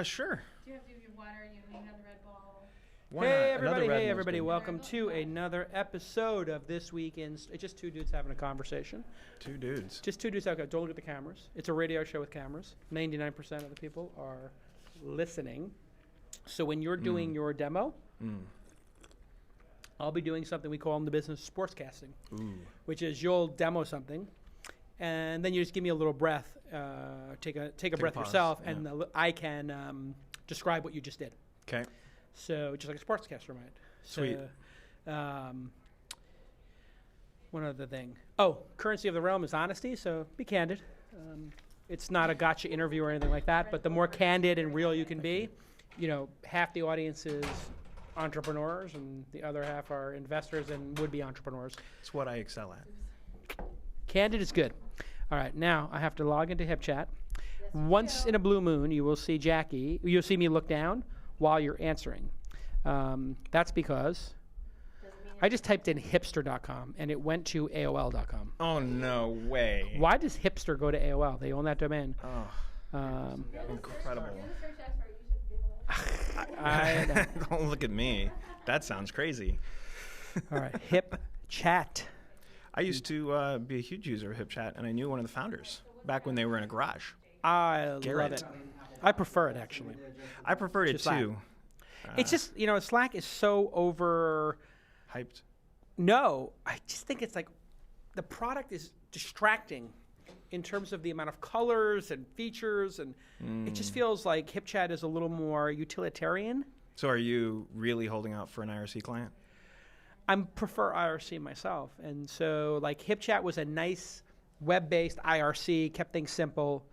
Sure. Do you have to do your water? You have the Red Bull. Hey everybody, welcome to another episode of This Week in... It's just two dudes having a conversation. Two dudes. Just two dudes. Okay, don't look at the cameras. It's a radio show with cameras. 99% of the people are listening. So when you're doing your demo, I'll be doing something we call in the business sportscasting, which is you'll demo something, and then you just give me a little breath, take a breath pause, yourself, yeah. and I can describe what you just did. Okay. So just like a sportscaster might. Sweet. So, one other thing. Oh, currency of the realm is honesty, so be candid. It's not a gotcha interview or anything like that, but the more candid and real you can be, half the audience is entrepreneurs and the other half are investors and would-be entrepreneurs. It's what I excel at. Candid is good. All right, now I have to log into HipChat. Once in a blue moon, you will see Jackie. You'll see me look down while you're answering. That's because I just typed in hipster.com and it went to AOL.com. Oh, no way. Why does hipster go to AOL? They own that domain. Oh, incredible. Don't look at me. That sounds crazy. All right, HipChat. I used to be a huge user of HipChat, and I knew one of the founders back when they were in a garage. I Garrett. love it. I prefer it, actually. I preferred it too. It's just, Slack is so over... Hyped. No, I just think it's like the product is distracting in terms of the amount of colors and features, and it just feels like HipChat is a little more utilitarian. So are you really holding out for an IRC client? I prefer IRC myself, and so like HipChat was a nice web-based IRC, kept things simple,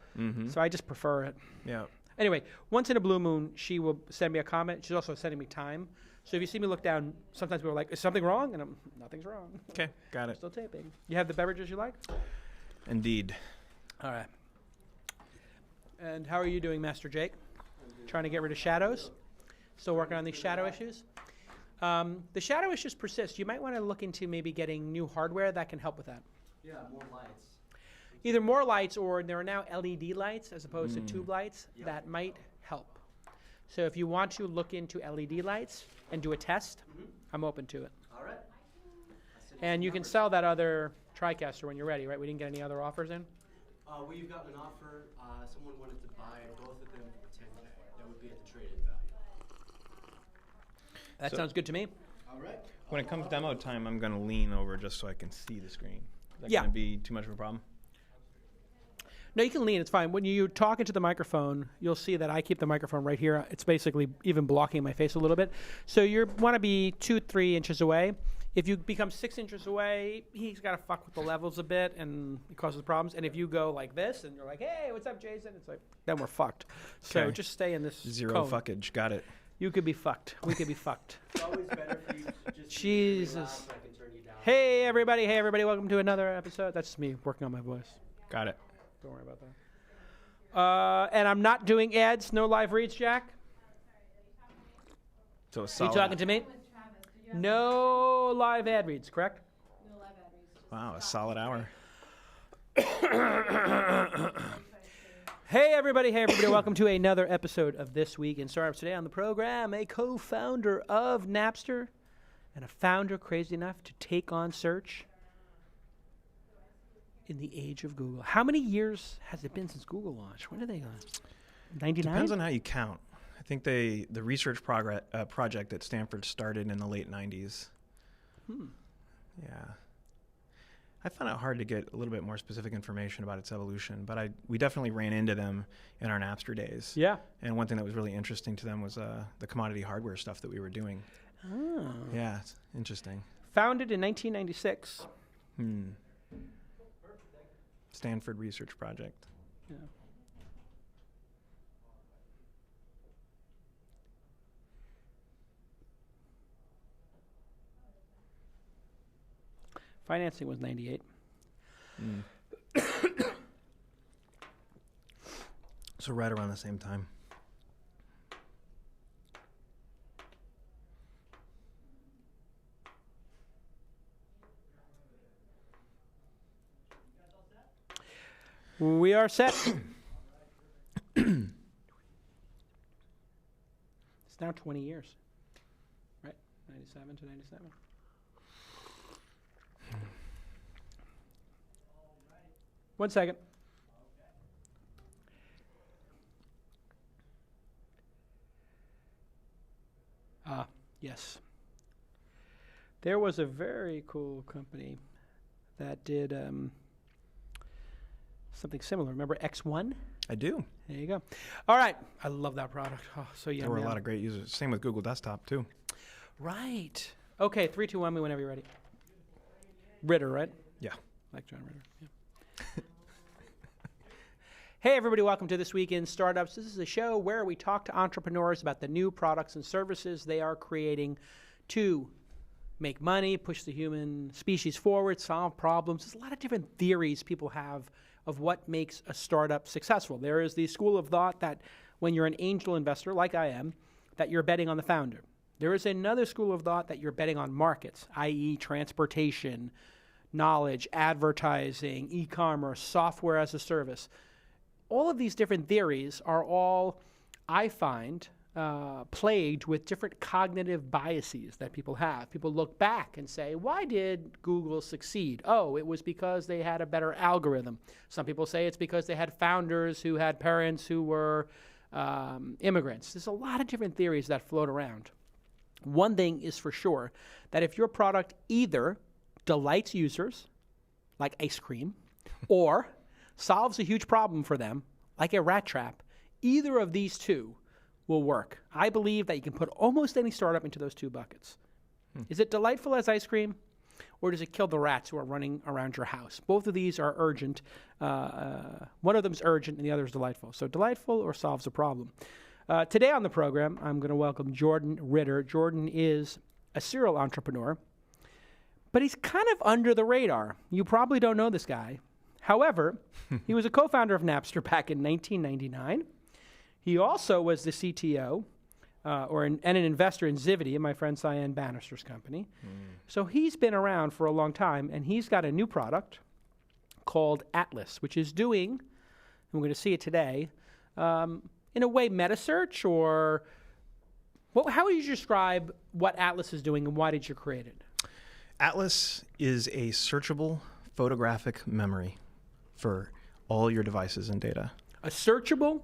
so I just prefer it. Yeah. Anyway, once in a blue moon, she will send me a comment. She's also sending me time. So if you see me look down, sometimes people are like, is something wrong? And nothing's wrong. Okay, got it. Still taping. You have the beverages you like? Indeed. All right. And how are you doing, Master Jake? Trying to get rid of shadows? Still working on these shadow issues? The shadow issues persist. You might want to look into maybe getting new hardware that can help with that. Yeah, more lights. Either more lights, or there are now LED lights as opposed to tube lights that might help. So if you want to look into LED lights and do a test, I'm open to it. All right. And you can sell that other TriCaster when you're ready, right? We didn't get any other offers in? We've gotten an offer. Someone wanted to buy both of them for $10K. That would be at the trade-in value. That sounds good to me. All right. When it comes demo time, I'm going to lean over just so I can see the screen. Is that Yeah. going to be too much of a problem? No, you can lean. It's fine. When you're talking to the microphone, you'll see that I keep the microphone right here. It's basically even blocking my face a little bit. So you want to be 2-3 inches away. If you become 6 inches away, he's got to fuck with the levels a bit, and it causes problems. And if you go like this, and you're like, hey, what's up, Jason? It's like, then we're fucked. So Okay. just stay in this Zero cone. fuckage. Got it. You could be fucked. We could be fucked. It's always better for you to just Jesus. be loud so I can turn you down. Hey, everybody. Welcome to another episode. That's just me working on my voice. Got it. Don't worry about that. And I'm not doing ads. No live reads, Jack. So a Are solid. you talking to me? No live ad reads, correct? No live ad reads. Wow, a solid hour. Hey, everybody. Welcome to another episode of This Week in Startups. Today on the program, a co-founder of Napster and a founder crazy enough to take on search in the age of Google. How many years has it been since Google launched? When did they launch? 99? Depends on how you count. I think the research project at Stanford started in the late 90s. Yeah. I found it hard to get a little bit more specific information about its evolution, but we definitely ran into them in our Napster days. Yeah. And one thing that was really interesting to them was the commodity hardware stuff that we were doing. Oh. Yeah, it's interesting. Founded in 1996. Stanford Research Project. Yeah. Financing was 98. So right around the same time. We are set. now 20 years, right? 97 to 97. One second. Yes. There was a very cool company that did something similar. Remember X1? I do. There you go. All right. I love that product. Oh, so yummy. There were a lot of great users. Same with Google Desktop, too. Right. Okay, 3, 2, 1, me whenever you're ready. Ritter, right? Yeah. Like John Ritter. Yeah. Hey, everybody. Welcome to This Week in Startups. This is a show where we talk to entrepreneurs about the new products and services they are creating to make money, push the human species forward, solve problems. There's a lot of different theories people have of what makes a startup successful. There is the school of thought that when you're an angel investor, like I am, that you're betting on the founder. There is another school of thought that you're betting on markets, i.e. transportation, knowledge, advertising, e-commerce, software as a service. All of these different theories are all, I find, plagued with different cognitive biases that people have. People look back and say, why did Google succeed? Oh, it was because they had a better algorithm. Some people say it's because they had founders who had parents who were immigrants. There's a lot of different theories that float around. One thing is for sure, that if your product either delights users, like ice cream, or solves a huge problem for them, like a rat trap, either of these two will work. I believe that you can put almost any startup into those two buckets. Is it delightful as ice cream, or does it kill the rats who are running around your house? Both of these are urgent. One of them is urgent and the other is delightful. So delightful or solves a problem. Today on the program, I'm going to welcome Jordan Ritter. Jordan is a serial entrepreneur, but he's kind of under the radar. You probably don't know this guy. However, he was a co-founder of Napster back in 1999. He also was the CTO and an investor in Zivity, my friend Cyan Bannister's company. So he's been around for a long time, and he's got a new product called Atlas, which is doing, and we're going to see it today, in a way, meta search, or how would you describe what Atlas is doing, and why did you create it? Atlas is a searchable photographic memory for all your devices and data. A searchable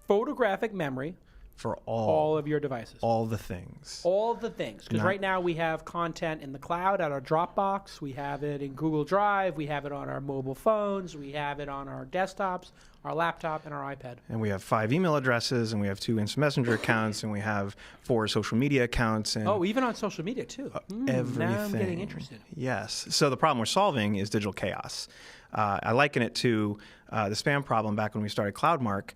photographic memory for all of your devices. All the things. All the things. Because right now we have content in the cloud at our Dropbox. We have it in Google Drive. We have it on our mobile phones. We have it on our desktops, our laptop, and our iPad. And we have 5 email addresses, and we have 2 Instant Messenger accounts, and we have 4 social media accounts. And even on social media, too. Everything. Now I'm getting interested. Yes. So the problem we're solving is digital chaos. I liken it to the spam problem back when we started CloudMark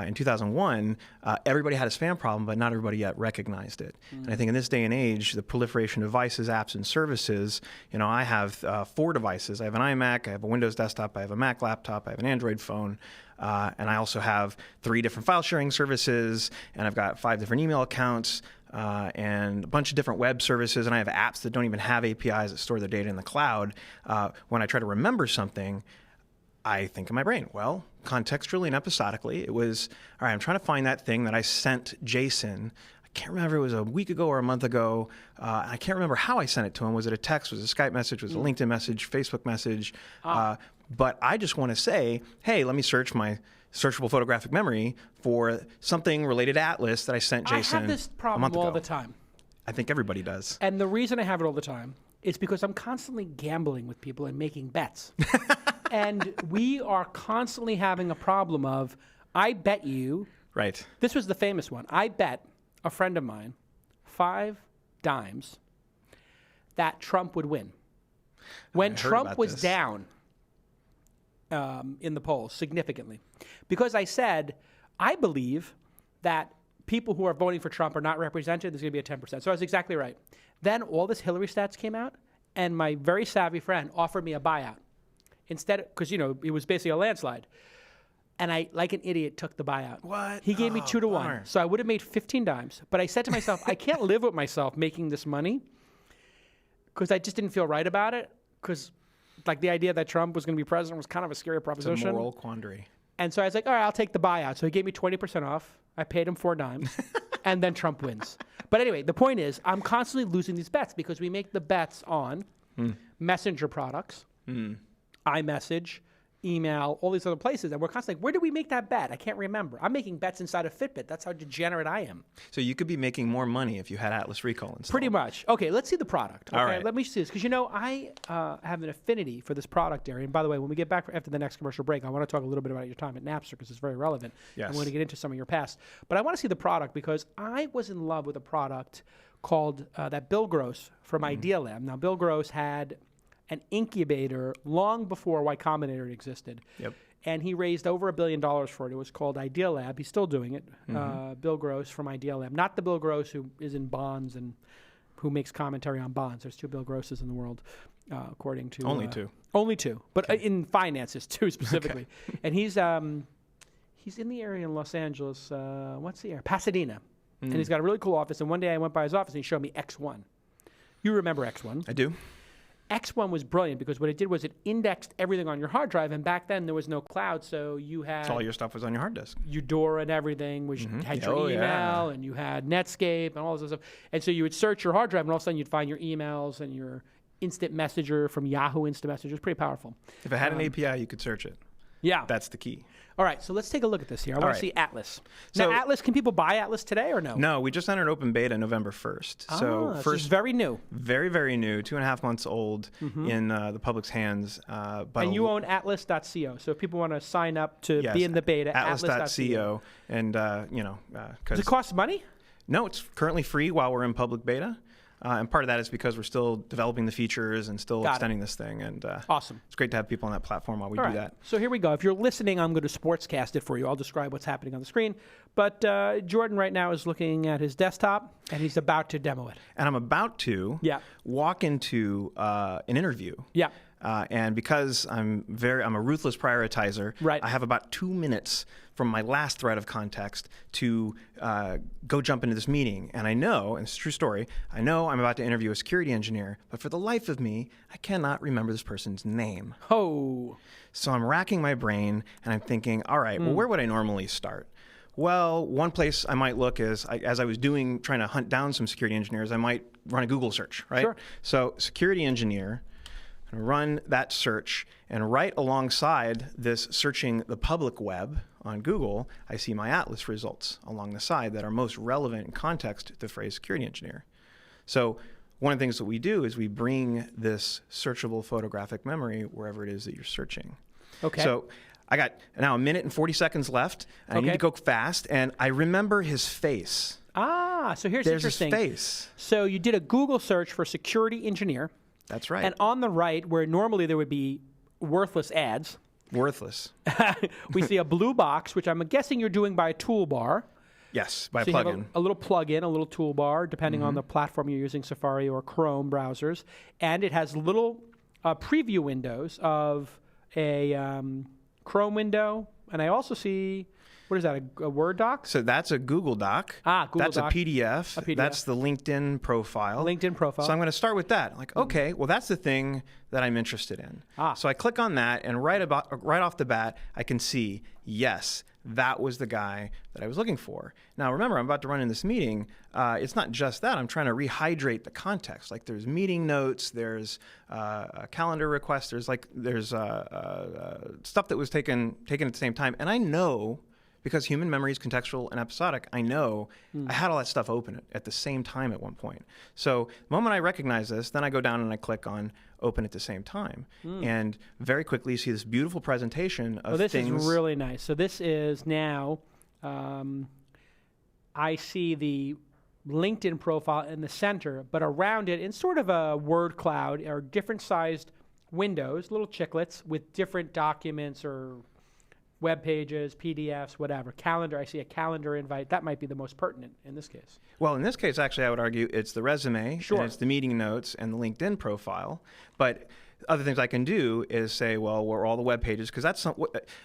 in 2001. Everybody had a spam problem, but not everybody yet recognized it. And I think in this day and age, the proliferation of devices, apps, and services, I have 4 devices. I have an iMac, I have a Windows desktop, I have a Mac laptop, I have an Android phone, and I also have 3 different file sharing services, and I've got 5 different email accounts, and a bunch of different web services, and I have apps that don't even have APIs that store their data in the cloud. When I try to remember something, I think in my brain, well, contextually and episodically, it was, all right, I'm trying to find that thing that I sent Jason. I can't remember if it was a week ago or a month ago. I can't remember how I sent it to him. Was it a text? Was it a Skype message? Was it a LinkedIn message? Facebook message? But I just want to say, hey, let me search my searchable photographic memory for something related to Atlas that I sent Jason I have this problem all the time. I think everybody does. And the reason I have it all the time is because I'm constantly gambling with people and making bets. And we are constantly having a problem of, I bet you. Right. This was the famous one. I bet a friend of mine 5 dimes that Trump would win. When Trump was down in the polls significantly. Because I said, I believe that people who are voting for Trump are not represented. There's going to be a 10%. So I was exactly right. Then all this Hillary stats came out, and my very savvy friend offered me a buyout. Instead, because, it was basically a landslide. And I, like an idiot, took the buyout. What? He gave me 2 to 1. So I would have made 15 dimes. But I said to myself, I can't live with myself making this money because I just didn't feel right about it. Because, the idea that Trump was going to be president was kind of a scary proposition. It's a moral quandary. And so I was like, all right, I'll take the buyout. So he gave me 20% off. I paid him 4 dimes. and then Trump wins. But anyway, the point is, I'm constantly losing these bets because we make the bets on messenger products, iMessage, email, all these other places, and we're constantly like, where did we make that bet? I can't remember. I'm making bets inside of Fitbit. That's how degenerate I am. So you could be making more money if you had Atlas Recall installed. Pretty much. Okay, let's see the product. Okay, All right. let me see this. Because, I have an affinity for this product area. And by the way, when we get back after the next commercial break, I want to talk a little bit about your time at Napster because it's very relevant. Yes. I'm going to get into some of your past. But I want to see the product because I was in love with a product called that Bill Gross from Idea Lab. Now, Bill Gross had an incubator long before Y Combinator existed. Yep. And he raised over $1 billion for it. It was called Idea Lab. He's still doing it. Bill Gross from Idea Lab. Not the Bill Gross who is in bonds and who makes commentary on bonds. There's 2 Bill Grosses in the world, according to... Only 2. Only 2. But in finances, 2 specifically. Okay. And he's in the area in Los Angeles. What's the area? Pasadena. And he's got a really cool office. And one day I went by his office and he showed me X1. You remember X1. I do. X1 was brilliant because what it did was it indexed everything on your hard drive, and back then there was no cloud, so you had... So all your stuff was on your hard disk. Eudora and everything, which had your email, and you had Netscape and all this other stuff. And so you would search your hard drive, and all of a sudden you'd find your emails and your instant messenger from Yahoo Instant Messenger. It was pretty powerful. If it had an API, you could search it. Yeah. That's the key. All right, so let's take a look at this here. I want to see Atlas. So, now, Atlas, can people buy Atlas today or no? No, we just entered open beta November 1st. So first, very new. Very, very new, 2.5 months old in the public's hands. And you own atlas.co. So if people want to sign up to be in the beta, atlas.co. And, does it cost money? No, it's currently free while we're in public beta. And part of that is because we're still developing the features and still extending this thing. And awesome. It's great to have people on that platform while we do that. So here we go. If you're listening, I'm going to sportscast it for you. I'll describe what's happening on the screen. But Jordan right now is looking at his desktop, and he's about to demo it. And I'm about to walk into an interview. Yeah. And because I'm a ruthless prioritizer, I have about 2 minutes from my last thread of context to go jump into this meeting. And I know, and it's a true story, I know I'm about to interview a security engineer, but for the life of me, I cannot remember this person's name. Oh. So I'm racking my brain, and I'm thinking, all right, well, where would I normally start? Well, one place I might look is, as I was trying to hunt down some security engineers, I might run a Google search, right? Sure. So security engineer, run that search, and right alongside this searching the public web on Google, I see my Atlas results along the side that are most relevant in context to the phrase security engineer. So one of the things that we do is we bring this searchable photographic memory wherever it is that you're searching. Okay. So I got now 1 minute and 40 seconds left, and I need to go fast, and I remember his face. So here's There's interesting. His face. So you did a Google search for security engineer. That's right. And on the right, where normally there would be worthless ads. Worthless. We see a blue box, which I'm guessing you're doing by a toolbar. Yes, by a plugin. You have a little plugin, a little toolbar, depending on the platform you're using, Safari or Chrome browsers. And it has little preview windows of a Chrome window. And I also see... What is that, a Word doc? So that's a Google Doc. Google Doc. That's a PDF. That's the LinkedIn profile. LinkedIn profile. So I'm going to start with that. Like, okay, well, that's the thing that I'm interested in. So I click on that, and right off the bat, I can see, yes, that was the guy that I was looking for. Now, remember, I'm about to run in this meeting. It's not just that. I'm trying to rehydrate the context. Like, there's meeting notes, there's a calendar request, there's stuff that was taken at the same time. And I know, because human memory is contextual and episodic, I know I had all that stuff open at the same time at one point. So the moment I recognize this, then I go down and I click on open at the same time. And very quickly you see this beautiful presentation of things. This is really nice. So this is now, I see the LinkedIn profile in the center, but around it, in sort of a word cloud, are different sized windows, little chiclets with different documents or web pages, PDFs, whatever. Calendar, I see a calendar invite. That might be the most pertinent in this case. Well, in this case, actually, I would argue it's the resume, and it's the meeting notes, and the LinkedIn profile. But other things I can do is say, well, where are all the web pages? Because that's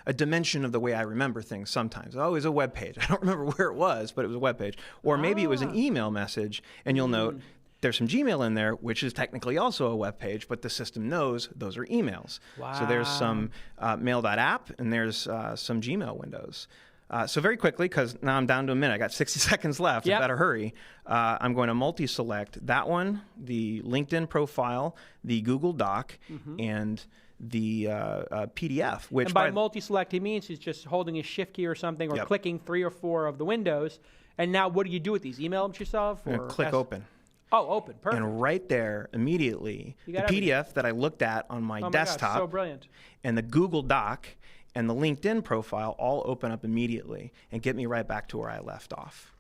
a dimension of the way I remember things sometimes. Oh, it was a web page. I don't remember where it was, but it was a web page. Or maybe it was an email message, and you'll note there's some Gmail in there, which is technically also a web page, but the system knows those are emails. Wow. So there's some mail.app, and there's some Gmail windows. So very quickly, because now I'm down to a minute. I got 60 seconds left. Yep. I better hurry. I'm going to multi-select that one, the LinkedIn profile, the Google Doc, and the PDF. Which And by multi-select, he means he's just holding a shift key or something, or Yep. clicking 3 or 4 of the windows. And now, what do you do with these? Email them to yourself? I'm Or going to click open. Oh, open. Perfect. And right there, immediately, You the got PDF that I looked at on my oh my desktop gosh, so brilliant. and the Google Doc and the LinkedIn profile all open up immediately and get me right back to where I left off.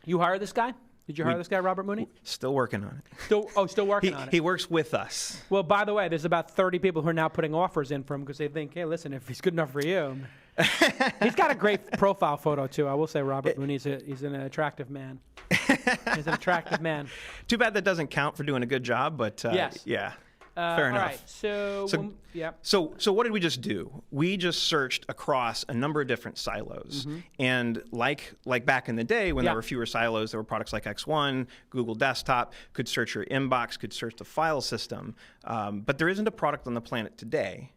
You hired this guy? Did you hire this guy, Robert Mooney? Still working on it. Still working on it. He works with us. Well, by the way, there's about 30 people who are now putting offers in for him because they think, hey, listen, if he's good enough for you. He's got a great profile photo, too. I will say Robert Mooney, he's an attractive man. He's an attractive man. Too bad that doesn't count for doing a good job, but Yes. yeah, fair enough. All right, so yeah. So what did we just do? We just searched across a number of different silos. And like back in the day when Yeah. there were fewer silos, there were products like X1, Google Desktop, could search your inbox, could search the file system. But there isn't a product on the planet today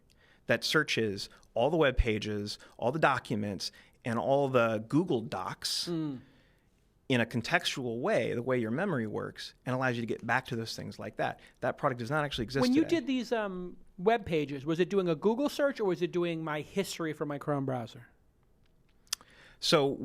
that searches all the web pages, all the documents, and all the Google Docs in a contextual way, the way your memory works, and allows you to get back to those things like that. That product does not actually exist When you today. did these web pages, was it doing a Google search or was it doing my history from my Chrome browser? So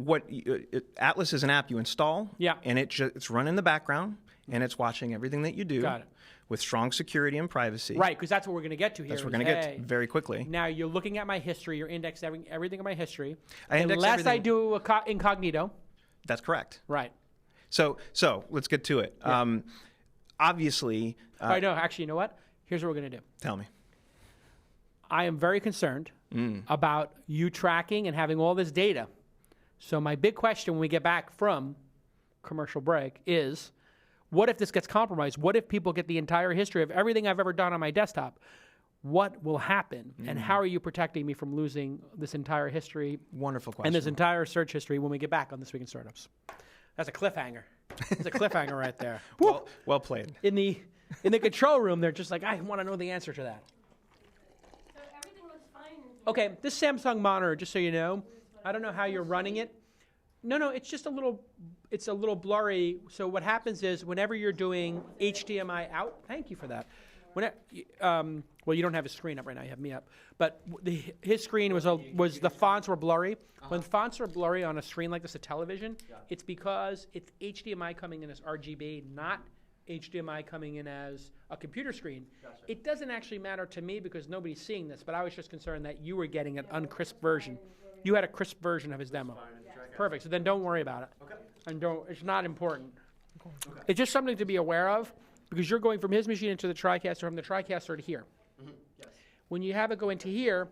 Atlas is an app you install, Yeah. and it's run in the background, and it's watching everything that you do Got it. with strong security and privacy. Right, because that's what we're going to get to here. That's what we're is, going to get hey, to very quickly. Now you're looking at my history. You're indexing everything in my history. I index Unless I everything. do incognito. That's correct. Right. So let's get to it. Yeah. Obviously, All right, no, actually, you know what? Here's what we're going to do. tell me. I am very concerned about you tracking and having all this data. So my big question when we get back from commercial break is, what if this gets compromised? What if people get the entire history of everything I've ever done on my desktop? What will happen? And how are you protecting me from losing this entire history Wonderful question. and this entire search history when we get back on This Week in Startups? That's a cliffhanger. It's a cliffhanger right there. well played. In the control room, they're just like, I want to know the answer to that. So everything looks fine. Okay, this Samsung monitor, just so you know, I don't know how you're running it. No, it's just a little blurry. So what happens is whenever you're doing HDMI out, thank you for that. Well, you don't have his screen up right now. You have me up. But his screen was the fonts were blurry. When fonts are blurry on a screen like this, a television, it's because it's HDMI coming in as RGB, not HDMI coming in as a computer screen. Gotcha. It doesn't actually matter to me because nobody's seeing this, but I was just concerned that you were getting an uncrisp version. You had a crisp version of his demo. Perfect. So then don't worry about it. Okay. And it's not important. It's just something to be aware of because you're going from his machine into the TriCaster, from the TriCaster to here. Yes. When you have it go into here,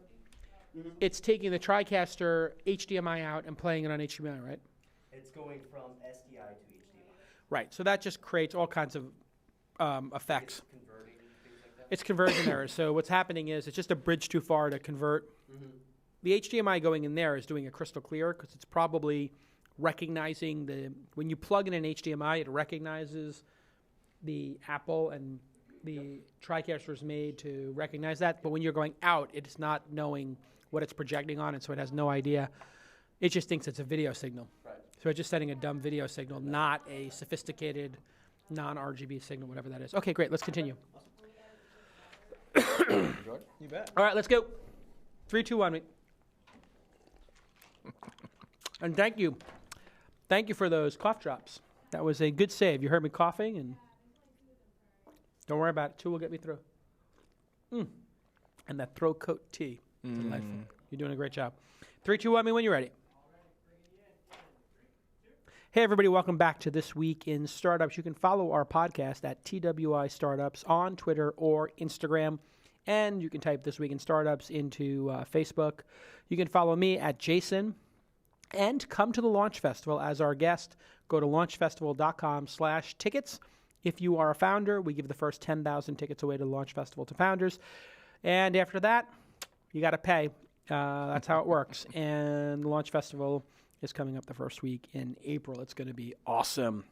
it's taking the TriCaster HDMI out and playing it on HDMI, right? It's going from SDI to HDMI. Right. So that just creates all kinds of effects. It's converting things like that. It's conversion errors. So what's happening is it's just a bridge too far to convert. The HDMI going in there is doing it crystal clear because it's probably recognizing when you plug in an HDMI, it recognizes the Apple and the TriCaster is made to recognize that. But when you're going out, it's not knowing what it's projecting on, and so it has no idea. It just thinks it's a video signal. Right. So it's just sending a dumb video signal, not a sophisticated non-RGB signal, whatever that is. Okay, great. Let's continue. You bet. All right, let's go. 3, 2, 1. And thank you. Thank you for those cough drops. That was a good save. You heard me coughing, and don't worry about it. 2 will get me through. And that throat coat tea. Delightful. You're doing a great job. 3, 2, 1, when you're ready. Hey, everybody. Welcome back to This Week in Startups. You can follow our podcast at TWI Startups on Twitter or Instagram. And you can type This Week in Startups into Facebook. You can follow me at Jason. And come to the Launch Festival as our guest. Go to launchfestival.com/tickets. If you are a founder, we give the first 10,000 tickets away to the Launch Festival to founders. And after that, you got to pay. That's how it works. And the Launch Festival is coming up the first week in April. It's going to be awesome.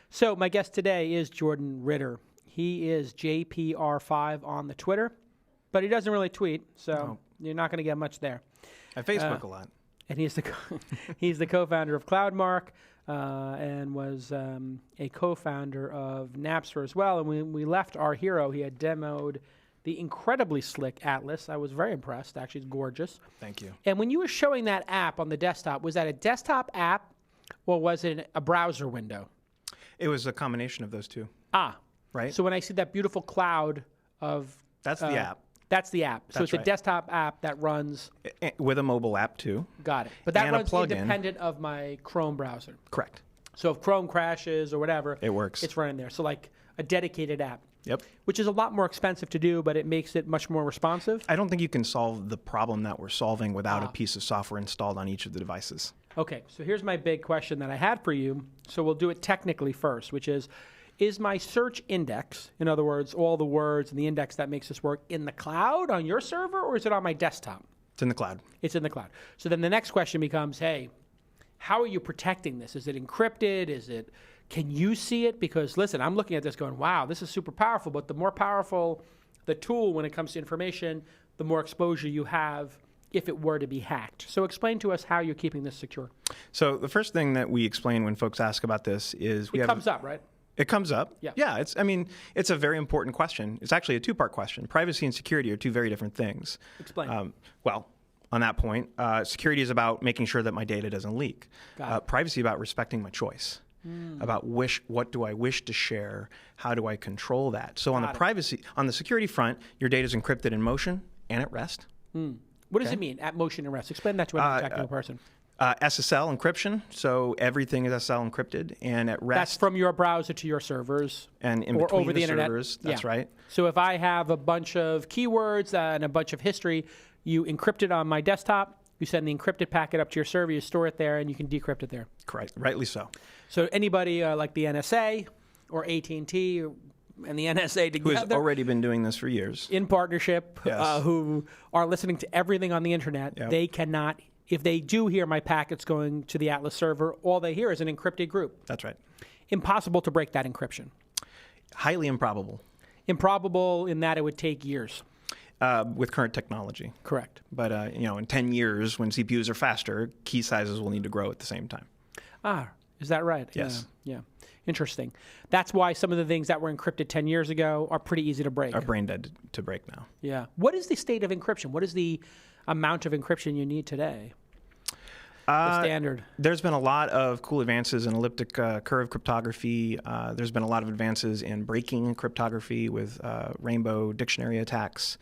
So my guest today is Jordan Ritter. He is JPR5 on the Twitter, but he doesn't really tweet, so you're not going to get much there. I Facebook a lot. and he's the co-founder of CloudMark, and was a co-founder of Napster as well. And when we left our hero, he had demoed the incredibly slick Atlas. I was very impressed. Actually, it's gorgeous. Thank you. And when you were showing that app on the desktop, was that a desktop app or was it a browser window? It was a combination of those two. Ah. Right. So when I see that beautiful cloud of... That's the app. That's the app. So That's it's a right. desktop app that runs... With a mobile app, too. Got it. But that And a runs plugin. independent of my Chrome browser. Correct. So if Chrome crashes or whatever... It works. It's running there. So like a dedicated app. Yep. Which is a lot more expensive to do, but it makes it much more responsive. I don't think you can solve the problem that we're solving without a piece of software installed on each of the devices. Okay, so here's my big question that I had for you. So we'll do it technically first, which is my search index, in other words, all the words and the index that makes this work, in the cloud on your server, or is it on my desktop? It's in the cloud. It's in the cloud. So then the next question becomes, hey, how are you protecting this? Is it encrypted? Can you see it? Because listen, I'm looking at this going, wow, this is super powerful, but the more powerful the tool when it comes to information, the more exposure you have if it were to be hacked. So explain to us how you're keeping this secure. So the first thing that we explain when folks ask about this is It comes up, right? It comes up. Yeah. Yeah. It's a very important question. It's actually a two-part question. Privacy and security are two very different things. Explain. Well, on that point, security is about making sure that my data doesn't leak. Got it. Privacy about respecting my choice. About what do I wish to share? How do I control that? So on the security front, your data is encrypted in motion and at rest. What does it mean, at motion and rest? Explain that to a non-technical person. SSL encryption, so everything is SSL encrypted, and at rest. That's from your browser to your servers. And in or between over the internet. servers. That's right. So if I have a bunch of keywords and a bunch of history, you encrypt it on my desktop, you send the encrypted packet up to your server, you store it there, and you can decrypt it there. Correct. Rightly so. So anybody like the NSA or AT&T and the NSA together, Who has already been doing this for years. in partnership, Yes. who are listening to everything on the internet, Yep. they cannot, if they do hear my packets going to the Atlas server, all they hear is an encrypted group. That's right. Impossible to break that encryption. Highly improbable Improbable in that it would take years. with current technology. Correct. But in 10 years, when CPUs are faster, key sizes will need to grow at the same time. Ah, is that right? Yes. Yeah. Interesting. That's why some of the things that were encrypted 10 years ago are pretty easy to break. Are brain dead to break now. Yeah. What is the state of encryption? What is the amount of encryption you need today? The standard. There's been a lot of cool advances in elliptic curve cryptography. There's been a lot of advances in breaking cryptography with rainbow dictionary attacks.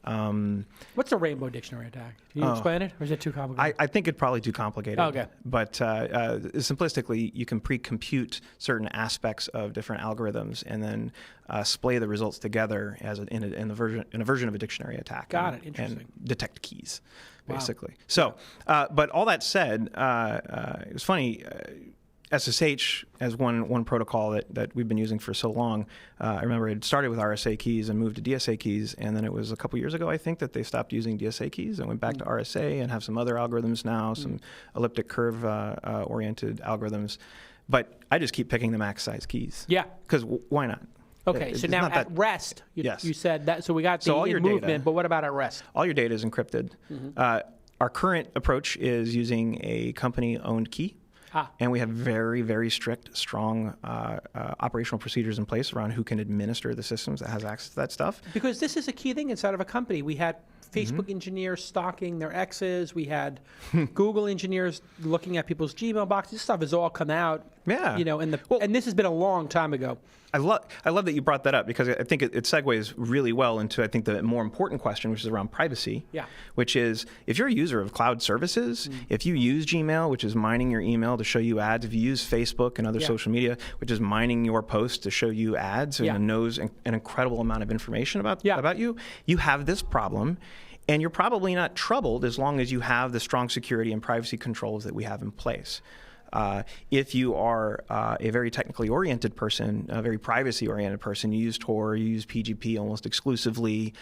What's a rainbow dictionary attack? Can you explain it, or is it too complicated? I think it's probably too complicated. Okay. But simplistically, you can pre-compute certain aspects of different algorithms and then splay the results together as in a version of a dictionary attack. Got it. Interesting. And detect keys, basically. Wow. So, but all that said, it was funny. SSH as one protocol that we've been using for so long. I remember it started with RSA keys and moved to DSA keys, and then it was a couple years ago, I think, that they stopped using DSA keys and went back to RSA and have some other algorithms now, some elliptic curve oriented algorithms. But I just keep picking the max size keys. Yeah. Because why not? Okay, so now at rest, you said that. So we got the all your movement, data, but what about at rest? All your data is encrypted. Our current approach is using a company-owned key. And we have very, very strict, strong operational procedures in place around who can administer the systems that has access to that stuff. Because this is a key thing inside of a company. We had Facebook engineers stalking their exes. We had Google engineers looking at people's Gmail boxes. This stuff has all come out. Yeah. And this has been a long time ago. I love that you brought that up because I think it segues really well into, I think, the more important question, which is around privacy. Yeah. Which is, if you're a user of cloud services, if you use Gmail, which is mining your email to show you ads, if you use Facebook and other social media, which is mining your posts to show you ads and knows an incredible amount of information about you, you have this problem. And you're probably not troubled as long as you have the strong security and privacy controls that we have in place. If you are a very technically oriented person, a very privacy oriented person, you use Tor, you use PGP almost exclusively,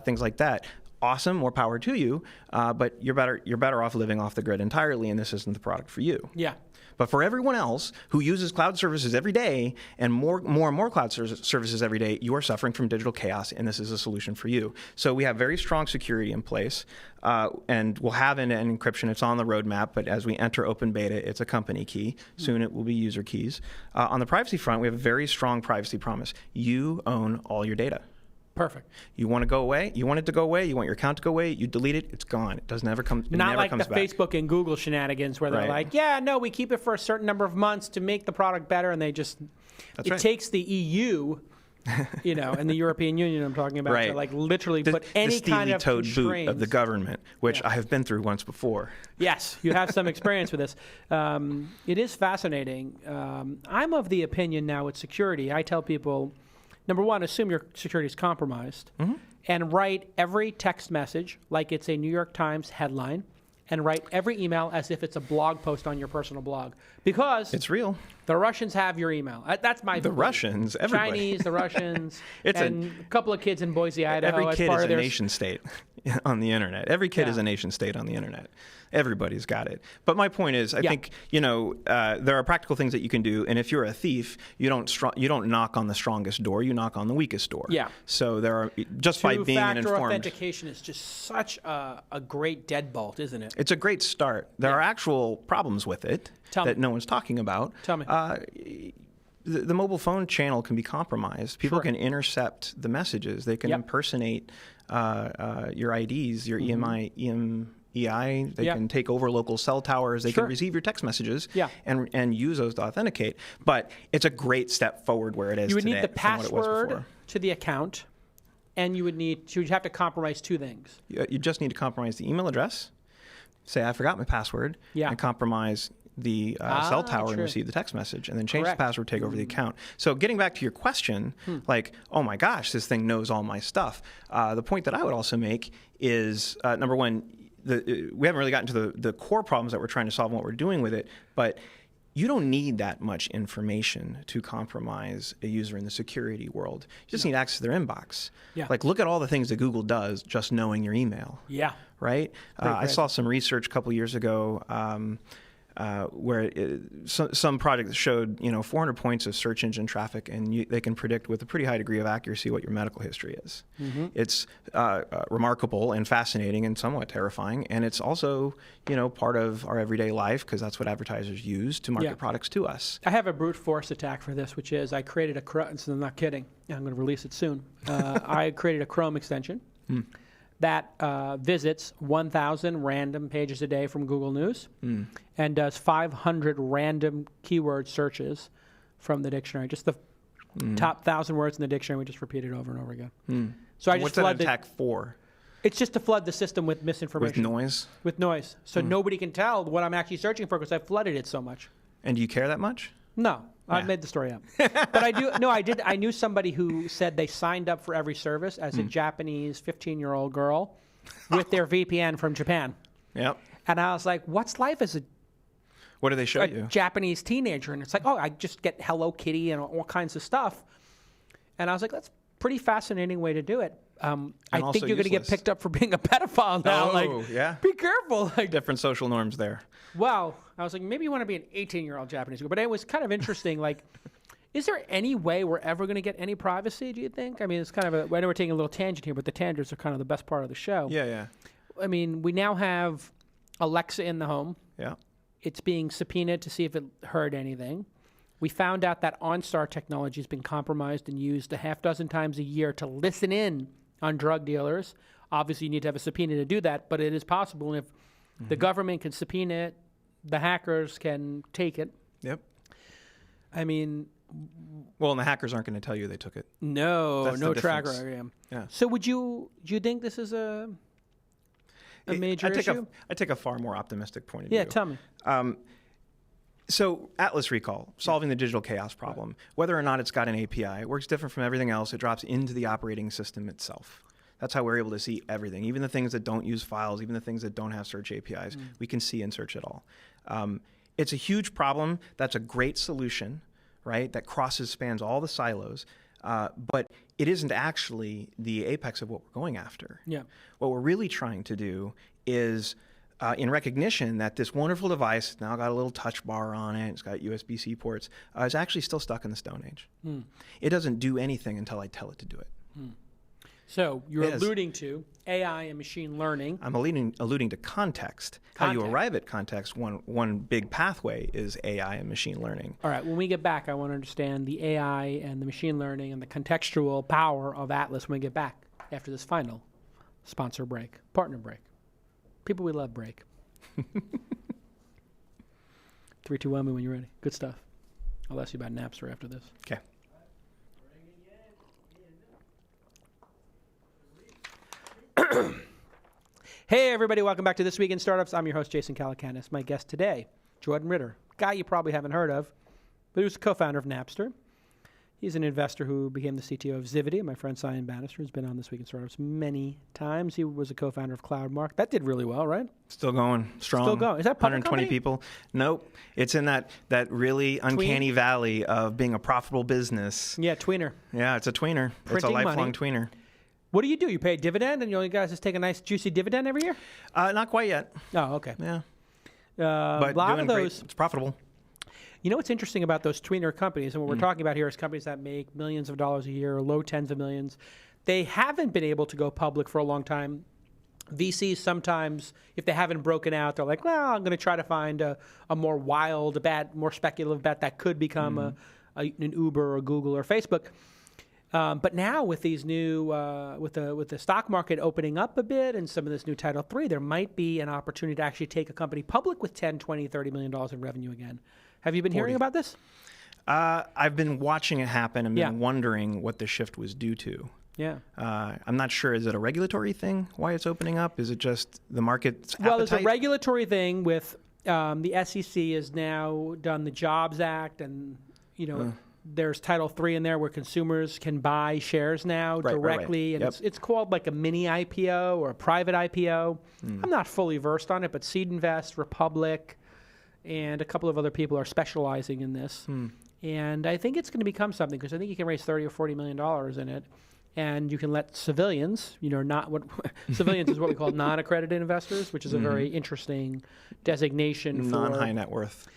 things like that. awesome, more power to you, but you're better off living off the grid entirely, and this isn't the product for you. Yeah. But for everyone else who uses cloud services every day and more and more cloud services every day, you are suffering from digital chaos, and this is a solution for you. So we have very strong security in place, and we'll have end-to-end encryption. It's on the roadmap, but as we enter open beta, it's a company key. Soon it will be user keys. On the privacy front, we have a very strong privacy promise. You own all your data. Perfect. You want to go away? You want it to go away? You want your account to go away? You delete it? It's gone. It does never come. It Not never like comes the back. Facebook and Google shenanigans where they're Right. like, yeah, no, we keep it for a certain number of months to make the product better, and they just That's it right. takes the EU, and the European Union I'm talking about, to Right. like literally The, put any the kind of steely-toed boot constraints. of the government, which Yeah. I have been through once before. Yes, you have some experience with this. It is fascinating. I'm of the opinion now with security. I tell people, number one, assume your security is compromised, and write every text message like it's a New York Times headline, and write every email as if it's a blog post on your personal blog, because It's real. the Russians have your email. That's my The belief. Russians, everybody. Chinese, the Russians, It's and a couple of kids in Boise, Idaho. Every as kid part is of a their nation state on the internet. Every kid is Yeah. a nation state on the internet. Everybody's got it. But my point is, I Yeah. think there are practical things that you can do, and if you're a thief, you don't knock on the strongest door. You knock on the weakest door. Yeah. So there are just by being an Two-factor informed. authentication is just such a great deadbolt, isn't it? It's a great start. There Yeah. are actual problems with it Tell that me. no one's talking about. Tell me. The mobile phone channel can be compromised. People Sure. can intercept the messages. They can Yep. impersonate your IDs, your EMEI. They Yeah. can take over local cell towers. They Sure. can receive your text messages Yeah. and use those to authenticate. But it's a great step forward where it is You would today need the from what it was password before. to the account, and you'd have to compromise two things. You just need to compromise the email address. Say, I forgot my password. Yeah. And compromise the cell tower and true. receive the text message, and then change Correct. the password, take over the account. So getting back to your question, like, oh my gosh, this thing knows all my stuff. The point that I would also make is, number one, we haven't really gotten to the core problems that we're trying to solve and what we're doing with it, but you don't need that much information to compromise a user in the security world. You just need access to their inbox. Yeah. Like, look at all the things that Google does just knowing your email. Yeah. Right? I great. saw some research a couple years ago where some project that showed 400 points of search engine traffic, and they can predict with a pretty high degree of accuracy what your medical history is. It's remarkable and fascinating and somewhat terrifying, and it's also part of our everyday life because that's what advertisers use to market Yeah. products to us. I have a brute force attack for this, which is I created a Chrome. I'm not kidding. I'm going to release it soon. I created a Chrome extension that visits 1,000 random pages a day from Google News and does 500 random keyword searches from the dictionary. Just the top 1,000 words in the dictionary. We just repeat it over and over again. So I just What's that flood attack for? It's just to flood the system with With misinformation. noise? With noise. So nobody can tell what I'm actually searching for because I flooded it so much. And do you care that much? No, I Yeah. made the story up. But I do. No, I did. I knew somebody who said they signed up for every service as a Japanese 15-year-old girl with their VPN from Japan. Yep. And I was like, what's life as What do they show a you? Japanese teenager? And it's like, oh, I just get Hello Kitty and all kinds of stuff. And I was like, that's a pretty fascinating way to do it. I also think you're going to get useless. picked up for being a pedophile now. Oh, yeah. Be careful. Like, Different social norms there. wow. I was like, maybe you want to be an 18-year-old Japanese girl. But it was kind of interesting. Like, is there any way we're ever going to get any privacy, do you think? I mean, it's kind of I know we're taking a little tangent here, but the tangents are kind of the best part of the show. Yeah, yeah. I mean, we now have Alexa in the home. Yeah. It's being subpoenaed to see if it heard anything. We found out that OnStar technology has been compromised and used a half dozen times a year to listen in on drug dealers. Obviously, you need to have a subpoena to do that, but it is possible. And if the government can subpoena it, the hackers can take it. Yep. I mean, Well, and the hackers aren't going to tell you they took it. no, That's the no track difference. record. Yeah. So do you think this is a major issue? I take a far more optimistic point of view. Yeah, tell me. So Atlas Recall, solving the digital chaos problem, whether or not it's got an API, it works different from everything else. It drops into the operating system itself. That's how we're able to see everything, even the things that don't use files, even the things that don't have search APIs. We can see and search it all. It's a huge problem. That's a great solution, right? That spans all the silos. but it isn't actually the apex of what we're going after. Yeah. What we're really trying to do is, in recognition that this wonderful device now got a little touch bar on it, it's got USB-C ports, is actually still stuck in the Stone Age. It doesn't do anything until I tell it to do it. So you're alluding to AI and machine learning. I'm alluding to context. How you arrive at context, one big pathway is AI and machine learning. All right, when we get back, I want to understand the AI and the machine learning and the contextual power of Atlas when we get back after this final sponsor break, partner break. People we love break. 3, 2, 1, me when you're ready. Good stuff. I'll ask you about Napster after this. Okay. Hey, everybody. Welcome back to This Week in Startups. I'm your host, Jason Calacanis. My guest today, Jordan Ritter, guy you probably haven't heard of, but he was the co-founder of Napster. He's an investor who became the CTO of Zivity. My friend Cyan Bannister has been on This Week in Startups many times. He was a co-founder of CloudMark. That did really well, right? Still going strong. Still going. Is that a public 120 company? people? Nope. It's in that really uncanny valley of being a profitable business. Yeah, tweener. Yeah, it's a tweener. It's a Printing lifelong money. tweener. What do? You pay a dividend, and you guys just take a nice, juicy dividend every year? Not quite yet. Oh, okay. Yeah. A But lot doing of great. those. It's profitable. You know what's interesting about those tweener companies, and what we're talking about here is companies that make millions of dollars a year, or low tens of millions. They haven't been able to go public for a long time. VCs sometimes, if they haven't broken out, they're like, well, I'm going to try to find a more wild, more speculative bet that could become an Uber or Google or Facebook. But now with these new, with the stock market opening up a bit and some of this new Title III, there might be an opportunity to actually take a company public with $10, $20, $30 million in revenue again. Have you been hearing about this? I've been watching it happen and been wondering what the shift was due to. Yeah. I'm not sure. Is it a regulatory thing, why it's opening up? Is it just the market's appetite? Well, there's a regulatory thing with the SEC has now done the Jobs Act, and, there's Title III in there where consumers can buy shares now directly. Right. And it's called like a mini IPO or a private IPO. I'm not fully versed on it, but Seed Invest, Republic, and a couple of other people are specializing in this. And I think it's going to become something because I think you can raise $30 or $40 million in it. And you can let civilians, not what civilians is what we call non-accredited investors, which is a very interesting designation for non-high net worth.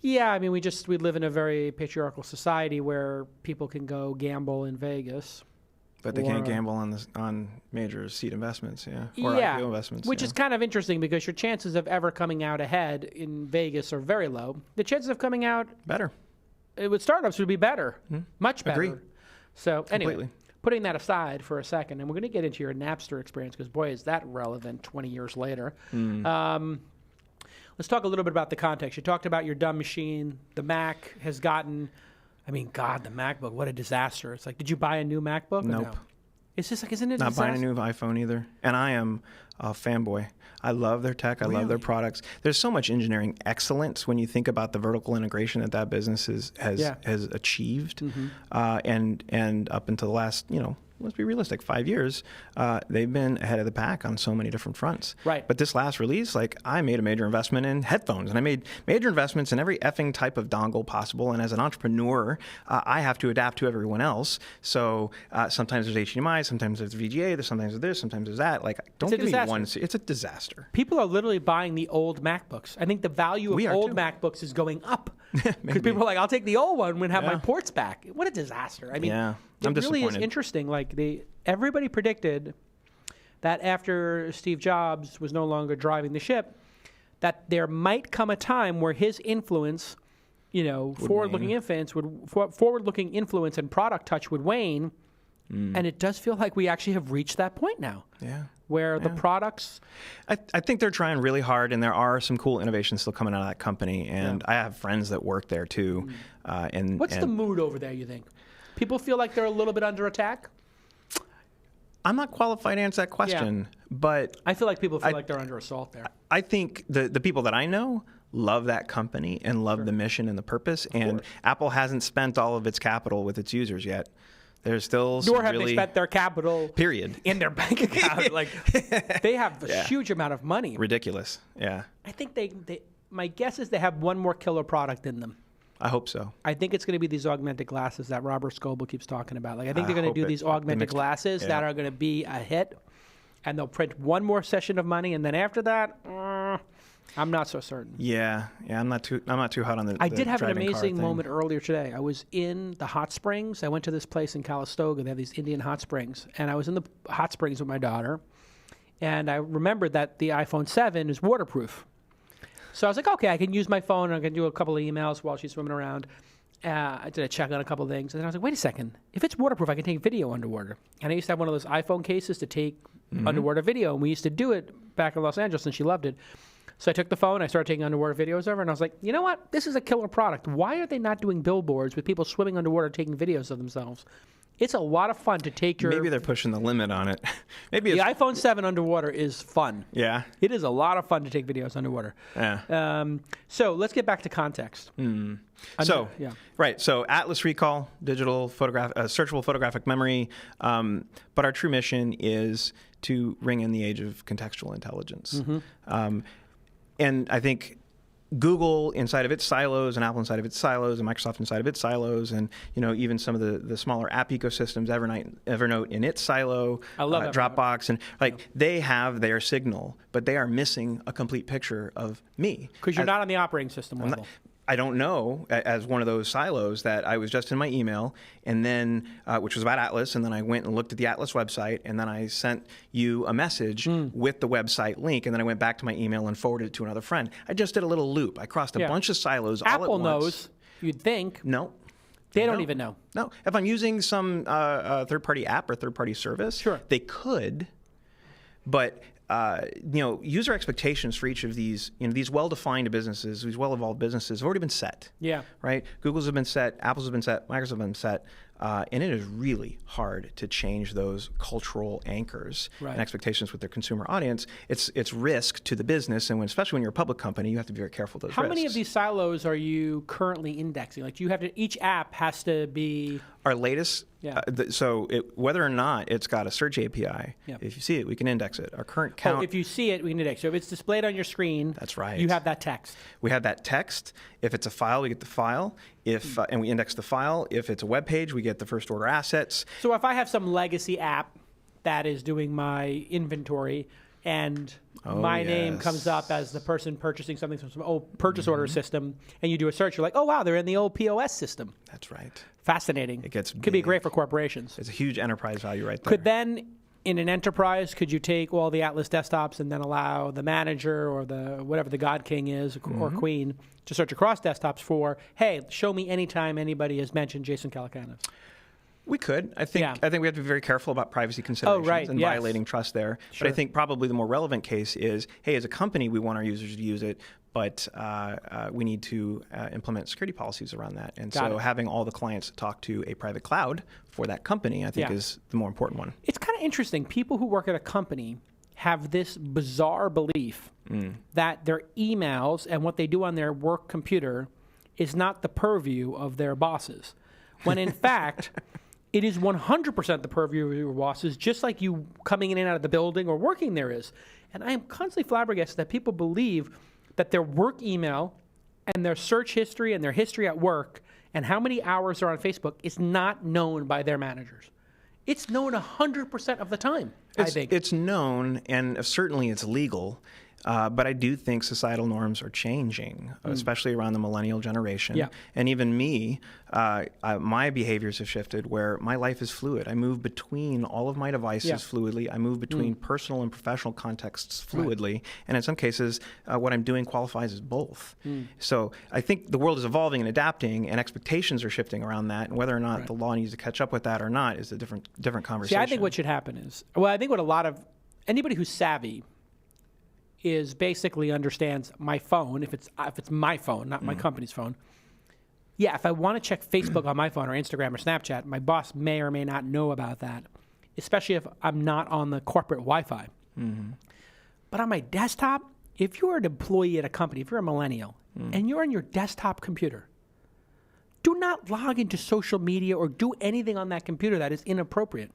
Yeah, I mean, we live in a very patriarchal society where people can go gamble in Vegas. But they can't gamble on major seed investments, or IPO investments. Which is kind of interesting because your chances of ever coming out ahead in Vegas are very low. The chances of coming out better with startups would be better, much better. Agree. So anyway, Completely. Putting that aside for a second, and we're going to get into your Napster experience because, boy, is that relevant 20 years later. Let's talk a little bit about the context. You talked about your dumb machine. The Mac has gotten, the MacBook, what a disaster. It's like, did you buy a new MacBook? Nope. No? It's just like, isn't it Not disaster? buying a new iPhone either. And I am a fanboy. I love their tech. I love their products. There's so much engineering excellence when you think about the vertical integration that business has achieved. And up until the last, let's be realistic, 5 years, they've been ahead of the pack on so many different fronts. Right. But this last release, I made a major investment in headphones, and I made major investments in every effing type of dongle possible. And as an entrepreneur, I have to adapt to everyone else. So sometimes there's HDMI, sometimes there's VGA, sometimes there's this, sometimes there's that. Don't give me one. It's a disaster. People are literally buying the old MacBooks. I think the value of old MacBooks is going up. Because people are like, I'll take the old one and have my ports back. What a disaster. I mean, it really is interesting. Everybody predicted that after Steve Jobs was no longer driving the ship, that there might come a time where his influence, forward-looking influence and product touch would wane. And it does feel like we actually have reached that point now. Yeah. Where the products... I think they're trying really hard, and there are some cool innovations still coming out of that company. And I have friends that work there, too. What's the mood over there, you think? People feel like they're a little bit under attack? I'm not qualified to answer that question, but... I feel like people feel like they're under assault there. I think the people that I know love that company and love the mission and the purpose. And Apple hasn't spent all of its capital with its users yet. There's still Nor have they spent their capital in their bank account. They have a huge amount of money. Ridiculous. Yeah. I think they my guess is they have one more killer product in them. I hope so. I think it's going to be these augmented glasses that Robert Scoble keeps talking about. Like, I think they're going to hope do it- these the augmented mixed- glasses that are going to be a hit, and they'll print one more session of money, and then after that, I'm not so certain. Yeah, I'm not too hot on the. I the did have an driving car amazing thing. moment earlier today. I was in the hot springs. I went to this place in Calistoga. They have these Indian hot springs, and I was in the hot springs with my daughter, and I remembered that the iPhone 7 is waterproof. So I was like, okay, I can use my phone, and I can do a couple of emails while she's swimming around. I did a check on a couple of things, and then I was like, wait a second. If it's waterproof, I can take video underwater. And I used to have one of those iPhone cases to take underwater video, and we used to do it back in Los Angeles, and she loved it. So I took the phone, I started taking underwater videos over, and I was like, you know what? This is a killer product. Why are they not doing billboards with people swimming underwater taking videos of themselves? It's a lot of fun to take your... Maybe they're pushing the limit on it. Maybe The it's... iPhone 7 underwater is fun. Yeah. It is a lot of fun to take videos underwater. Yeah. So let's get back to context. So, yeah. right. So Atlas Recall, digital searchable photographic memory. But our true mission is to ring in the age of contextual intelligence. And I think Google inside of its silos, and Apple inside of its silos, and Microsoft inside of its silos, and even some of the smaller app ecosystems, Evernote in its silo, I love Evernote. Dropbox, and they have their signal, but they are missing a complete picture of me. Because you're not on the operating system level. I don't know, as one of those silos, that I was just in my email, and then which was about Atlas, and then I went and looked at the Atlas website, and then I sent you a message with the website link, and then I went back to my email and forwarded it to another friend. I just did a little loop. I crossed a bunch of silos all at Apple once. knows, you'd think. No. They don't even know. No. If I'm using some third-party app or third-party service, Sure. they could, but user expectations for each of these, these well-defined businesses, these well-evolved businesses have already been set. Yeah. Right? Google's have been set, Apple's have been set, Microsoft have been set, and it is really hard to change those cultural anchors and expectations with their consumer audience. It's risk to the business, and especially when you're a public company, you have to be very careful of those How risks. many of these silos are you currently indexing? Like, you have to, each app has to be... Our latest, Yeah. whether or not it's got a search API, if you see it, we can index it. Our current count... if you see it, we can index. So if it's displayed on your screen, That's right. you have that text. We have that text. If it's a file, we get the file. And we index the file. If it's a web page, we get the first order assets. So if I have some legacy app that is doing my inventory and my name comes up as the person purchasing something from some old purchase order system, and you do a search, you're like, oh, wow, they're in the old POS system. That's right. Fascinating. It gets Could be big. great for corporations. It's a huge enterprise value right there. Could then, in an enterprise, could you take all the Atlas desktops and then allow the manager or the whatever the God King is or Queen to search across desktops for, hey, show me anytime anybody has mentioned Jason Calacanis? We could. I think we have to be very careful about privacy considerations and violating trust there. Sure. But I think probably the more relevant case is, hey, as a company, we want our users to use it, but we need to implement security policies around that. And Got so it. having all the clients talk to a private cloud for that company, I think, is the more important one. It's kind of interesting. People who work at a company have this bizarre belief that their emails and what they do on their work computer is not the purview of their bosses, when in fact... It is 100% the purview of your bosses, just like you coming in and out of the building or working there is. And I am constantly flabbergasted that people believe that their work email and their search history and their history at work and how many hours are on Facebook is not known by their managers. It's known 100% of the time, I think. It's known, and certainly it's legal. But I do think societal norms are changing, especially around the millennial generation. Yeah. And even me, my behaviors have shifted where my life is fluid. I move between all of my devices fluidly. I move between personal and professional contexts fluidly. And in some cases, what I'm doing qualifies as both. So I think the world is evolving and adapting, and expectations are shifting around that. And whether or not the law needs to catch up with that or not is a different conversation. See, I think what should happen is, I think what a lot of, anybody who's savvy is basically understands my phone, if it's my phone, not my company's phone. Yeah, if I want to check Facebook on my phone or Instagram or Snapchat, my boss may or may not know about that, especially if I'm not on the corporate Wi-Fi. But on my desktop, if you're an employee at a company, if you're a millennial, and you're on your desktop computer, do not log into social media or do anything on that computer that is inappropriate.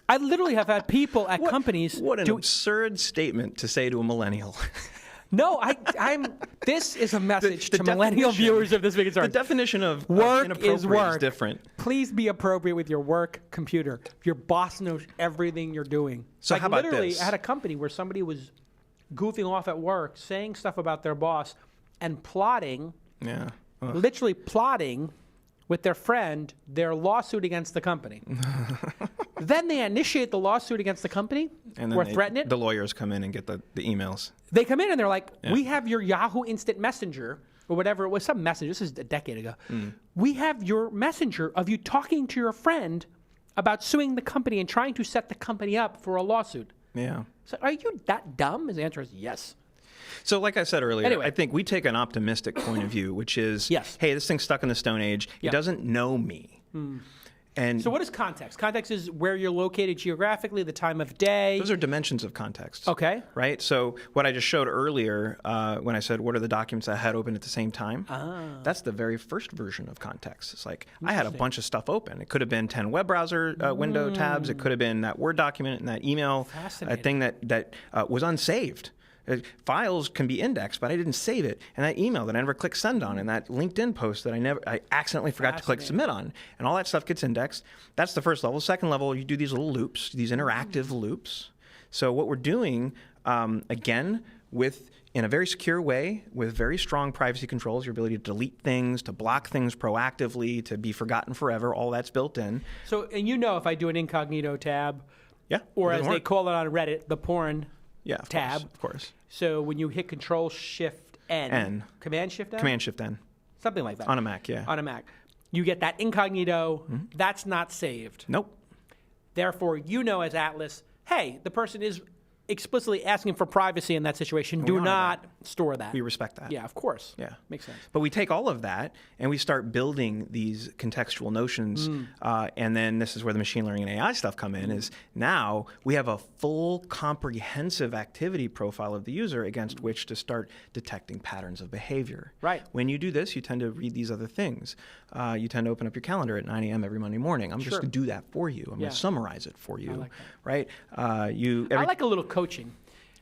I literally have had people at companies... What an absurd statement to say to a millennial. No, this is a message The to millennial definition- viewers of This Week in The Startups. definition of Work inappropriate is work. different. Please be appropriate with your work computer. Your boss knows everything you're doing. So how about literally, this? I had a company where somebody was goofing off at work, saying stuff about their boss, and plotting, Yeah. literally plotting with their friend their lawsuit against the company. Then they initiate the lawsuit against the company And or then threaten it. the lawyers come in and get the emails. They come in and they're like, Yeah. we have your Yahoo Instant Messenger or whatever. It was some messenger. This is a decade ago. We have your messenger of you talking to your friend about suing the company and trying to set the company up for a lawsuit. Yeah. So are you that dumb? His answer is yes. So like I said earlier, Anyway. I think we take an optimistic point of view, which is, Yes. hey, this thing's stuck in the Stone Age. Yeah. It doesn't know me. And So what is context? Context is where you're located geographically, the time of day. those are dimensions of context. Okay. Right? So what I just showed earlier when I said, what are the documents I had open at the same time? That's the very first version of context. It's like, I had a bunch of stuff open. It could have been 10 web browser window tabs. It could have been that Word document and that email Fascinating. thing that was unsaved. Files can be indexed, but I didn't save it. And that email that I never clicked send on, and that LinkedIn post that I accidentally forgot to click submit on, and all that stuff gets indexed. That's the first level. Second level, you do these little loops, these interactive loops. So what we're doing, again, in a very secure way, with very strong privacy controls, your ability to delete things, to block things proactively, to be forgotten forever, all that's built in. So, and if I do an incognito tab, Yeah. or it as doesn't they work. call it on Reddit, the porn Yeah, of tab. course, of course. So when you hit Control Shift N, N. Command Shift N, Command Shift N. something like that On a Mac, yeah. on a Mac, you get that incognito. That's not saved. Nope. Therefore, as Atlas, hey, the person is explicitly asking for privacy in that situation. Do honor not store that. We respect that. Yeah, of course. Yeah. Makes sense. But we take all of that and we start building these contextual notions. And then this is where the machine learning and AI stuff come in, is now we have a full comprehensive activity profile of the user against which to start detecting patterns of behavior. Right. When you do this, you tend to read these other things. You tend to open up your calendar at 9 a.m. every Monday morning. I'm just Sure. going to do that for you. I'm Yeah. going to summarize it for you. like that. Right? I like a little coaching.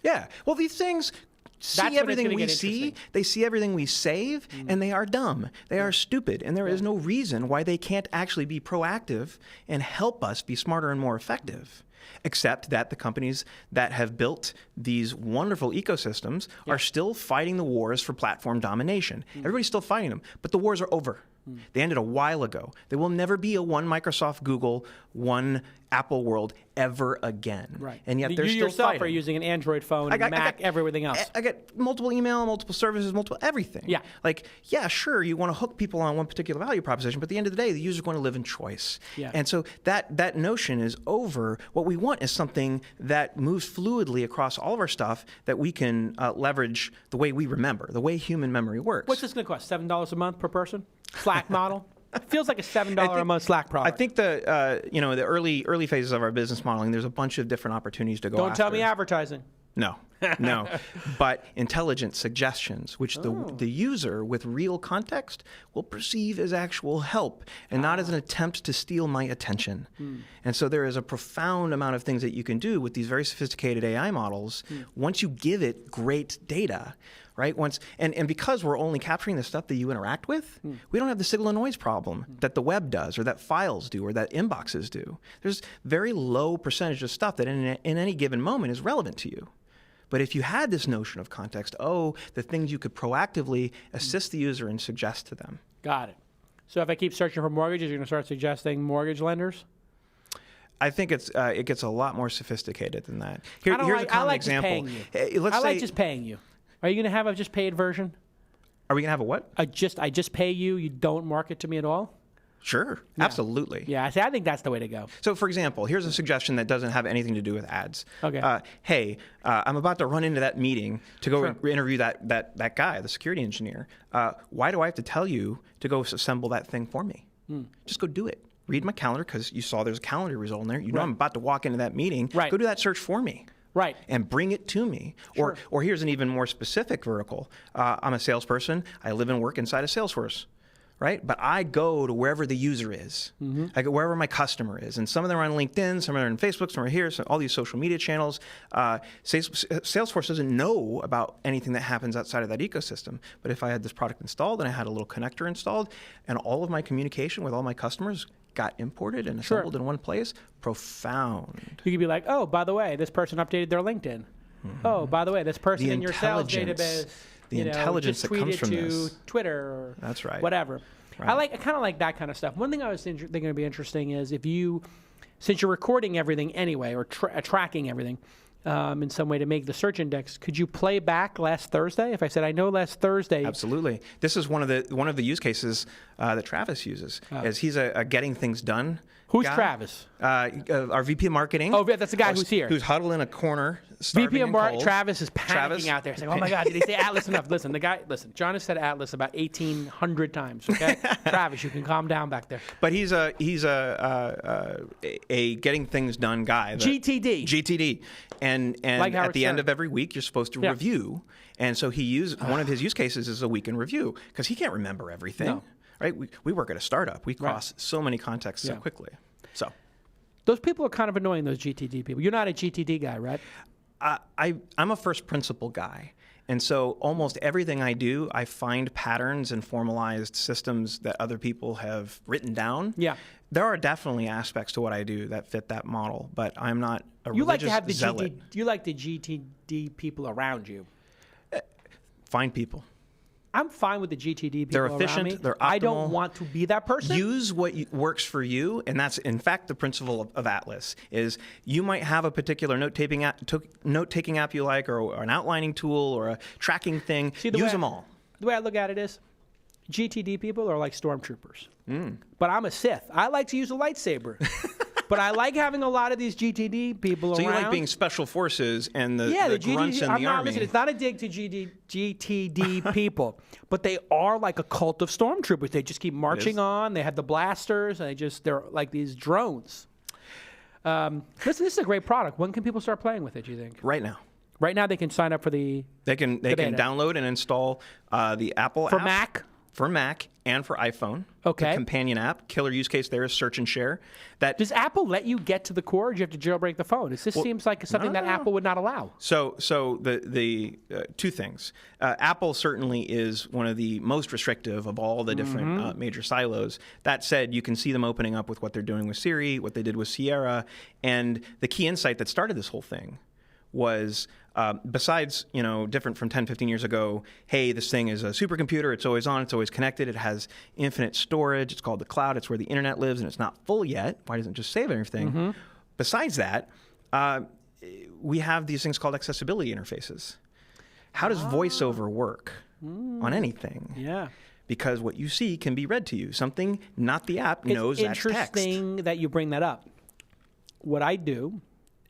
Yeah. Well, these things That's when see it's everything gonna we get see. interesting. They see everything we save, and they are dumb. They are stupid, and there is no reason why they can't actually be proactive and help us be smarter and more effective. Except that the companies that have built these wonderful ecosystems are still fighting the wars for platform domination. Everybody's still fighting them, but the wars are over. They ended a while ago. There will never be a one Microsoft, Google, one Apple world ever again. Right. And yet they're you still yourself fighting. are using an Android phone, and Mac, everything else. I get multiple email, multiple services, multiple everything. Yeah. Like, yeah, sure, you want to hook people on one particular value proposition, but at the end of the day, the user's going to live in choice. Yeah. And so that notion is over. What we want is something that moves fluidly across all of our stuff that we can leverage the way we remember, the way human memory works. What's this going to cost? $7 a month per person? Slack model? It feels like a $7 a month Slack product. I think the early phases of our business modeling, there's a bunch of different opportunities to go Don't after. tell me advertising. No, no. But intelligent suggestions, which the user with real context will perceive as actual help and not as an attempt to steal my attention. And so there is a profound amount of things that you can do with these very sophisticated AI models once you give it great data. Right? And because we're only capturing the stuff that you interact with, we don't have the signal and noise problem that the web does, or that files do, or that inboxes do. There's very low percentage of stuff that in any given moment is relevant to you. But if you had this notion of context, the things you could proactively assist the user and suggest to them. Got it. So if I keep searching for mortgages, you're going to start suggesting mortgage lenders? I think it gets a lot more sophisticated than that. Here's a common I like example. Just paying you. Let's I like say, just paying you. Are you going to have a just paid version? Are we going to have a what? I just pay you. You don't market to me at all? Sure, absolutely. Yeah, I think that's the way to go. So, for example, here's a suggestion that doesn't have anything to do with ads. Okay. Hey, I'm about to run into that meeting to go interview that guy, the security engineer. Why do I have to tell you to go assemble that thing for me? Just go do it. Read my calendar, because you saw there's a calendar result in there. You know I'm about to walk into that meeting. Right. Go do that search for me. Right. And bring it to me. Sure. Or here's an even more specific vertical. I'm a salesperson. I live and work inside of Salesforce. right? But I go to wherever the user is. I go wherever my customer is. And some of them are on LinkedIn, some are on Facebook, some are here, so all these social media channels. Salesforce doesn't know about anything that happens outside of that ecosystem. But if I had this product installed and I had a little connector installed and all of my communication with all my customers got imported and assembled in one place, profound. You could be like, oh, by the way, this person updated their LinkedIn. Oh, by the way, this person in your sales database, the intelligence just that comes from tweeted this. to Twitter or That's right. whatever. Right. I kind of like that kind of stuff. One thing I was thinking would be interesting is if you, since you're recording everything anyway or tracking everything in some way to make the search index, could you play back last Thursday? If I said, I know last Thursday. Absolutely. This is one of the use cases that Travis uses. As he's a getting things done. Who's guy. Travis? Our VP of marketing. Oh, that's the guy who's here. Who's huddled in a corner. VP of marketing. Travis is panicking out there saying, oh my God, did he say Atlas enough? Listen, John has said Atlas about 1,800 times, okay? Travis, you can calm down back there. But he's a getting things done guy. GTD. And like at the end of every week, you're supposed to review. And so one of his use cases is a week in review because he can't remember everything. No. Right? We work at a startup. We cross so many contexts so quickly. So those people are kind of annoying, those GTD people. You're not a GTD guy, right? I'm a first principle guy. And so almost everything I do, I find patterns and formalized systems that other people have written down. Yeah. There are definitely aspects to what I do that fit that model, but I'm not a religious zealot. You like the GTD people around you. Fine people. I'm fine with the GTD people They're around efficient. me. They're optimal. I don't want to be that person. Use what works for you, and that's in fact the principle of Atlas. Is you might have a particular note-taking app you like, or an outlining tool, or a tracking thing. Use them all. The way I look at it is, GTD people are like stormtroopers. But I'm a Sith. I like to use a lightsaber. But I like having a lot of these GTD people around. So you like being special forces and the grunts in the army. Listen, it's not a dig to GTD people, but they are like a cult of stormtroopers. They just keep marching on. They have the blasters, and they're like these drones. Listen, this is a great product. When can people start playing with it, do you think? Right now. Right now they can sign up for the They can download and install the Apple for app. Mac? For Mac and for iPhone. Okay. The companion app. Killer use case there is search and share. Does Apple let you get to the core, or do you have to jailbreak the phone? This seems like something that Apple would not allow. So the two things. Apple certainly is one of the most restrictive of all the different major silos. That said, you can see them opening up with what they're doing with Siri, what they did with Sierra, and the key insight that started this whole thing was besides, different from 10, 15 years ago, hey, this thing is a supercomputer, it's always on, it's always connected, it has infinite storage, it's called the cloud, it's where the internet lives, and it's not full yet. Why doesn't it just save everything? Besides that, we have these things called accessibility interfaces. How does VoiceOver work on anything? Yeah. Because what you see can be read to you. Something, not the app, knows that's text. It's interesting that you bring that up. What I do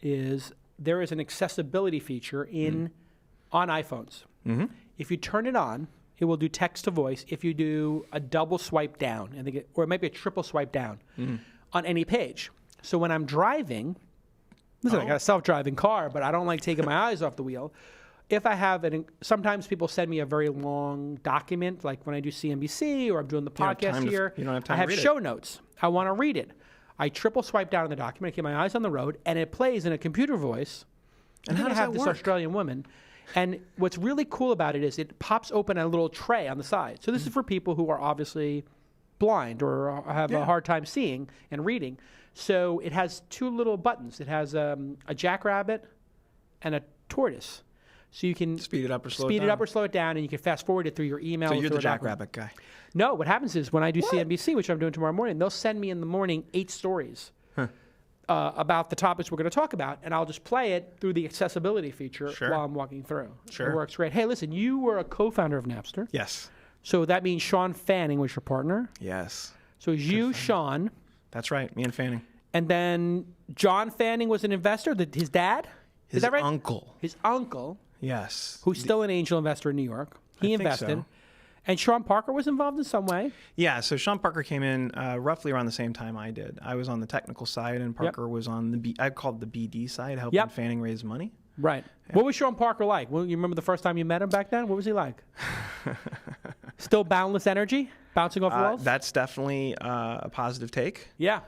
is there is an accessibility feature on iPhones. If you turn it on, it will do text to voice if you do a double swipe down, or it might be a triple swipe down on any page. So when I'm driving, listen, I got a self-driving car, but I don't like taking my eyes off the wheel. If I have sometimes people send me a very long document, like when I do CNBC or I'm doing the podcast here. You don't have time I have to read show notes. I want to read it. I triple swipe down on the document, I keep my eyes on the road, and it plays in a computer voice. And how does that work? This Australian woman. And what's really cool about it is it pops open a little tray on the side. So this is for people who are obviously blind or have a hard time seeing and reading. So it has two little buttons. It has a jackrabbit and a tortoise. So you can speed it up or slow it down, and you can fast forward it through your email. So you're the jackrabbit guy. No, what happens is when I do CNBC, which I'm doing tomorrow morning, they'll send me in the morning 8 stories about the topics we're going to talk about, and I'll just play it through the accessibility feature while I'm walking through. Sure. It works great. Hey, listen, you were a co-founder of Napster. Yes. So that means Sean Fanning was your partner. Yes. So it was you, Sean. That's right, me and Fanning. And then John Fanning was an investor, his dad? Is that right? Uncle. His uncle. Yes. Who's still an angel investor in New York. He invested. So. And Sean Parker was involved in some way. Yeah, so Sean Parker came in roughly around the same time I did. I was on the technical side, and Parker was on I called the BD side, helping Fanning raise money. Right. Yeah. What was Sean Parker like? Well, you remember the first time you met him back then? What was he like? Still boundless energy, bouncing off walls? That's definitely a positive take. Yeah.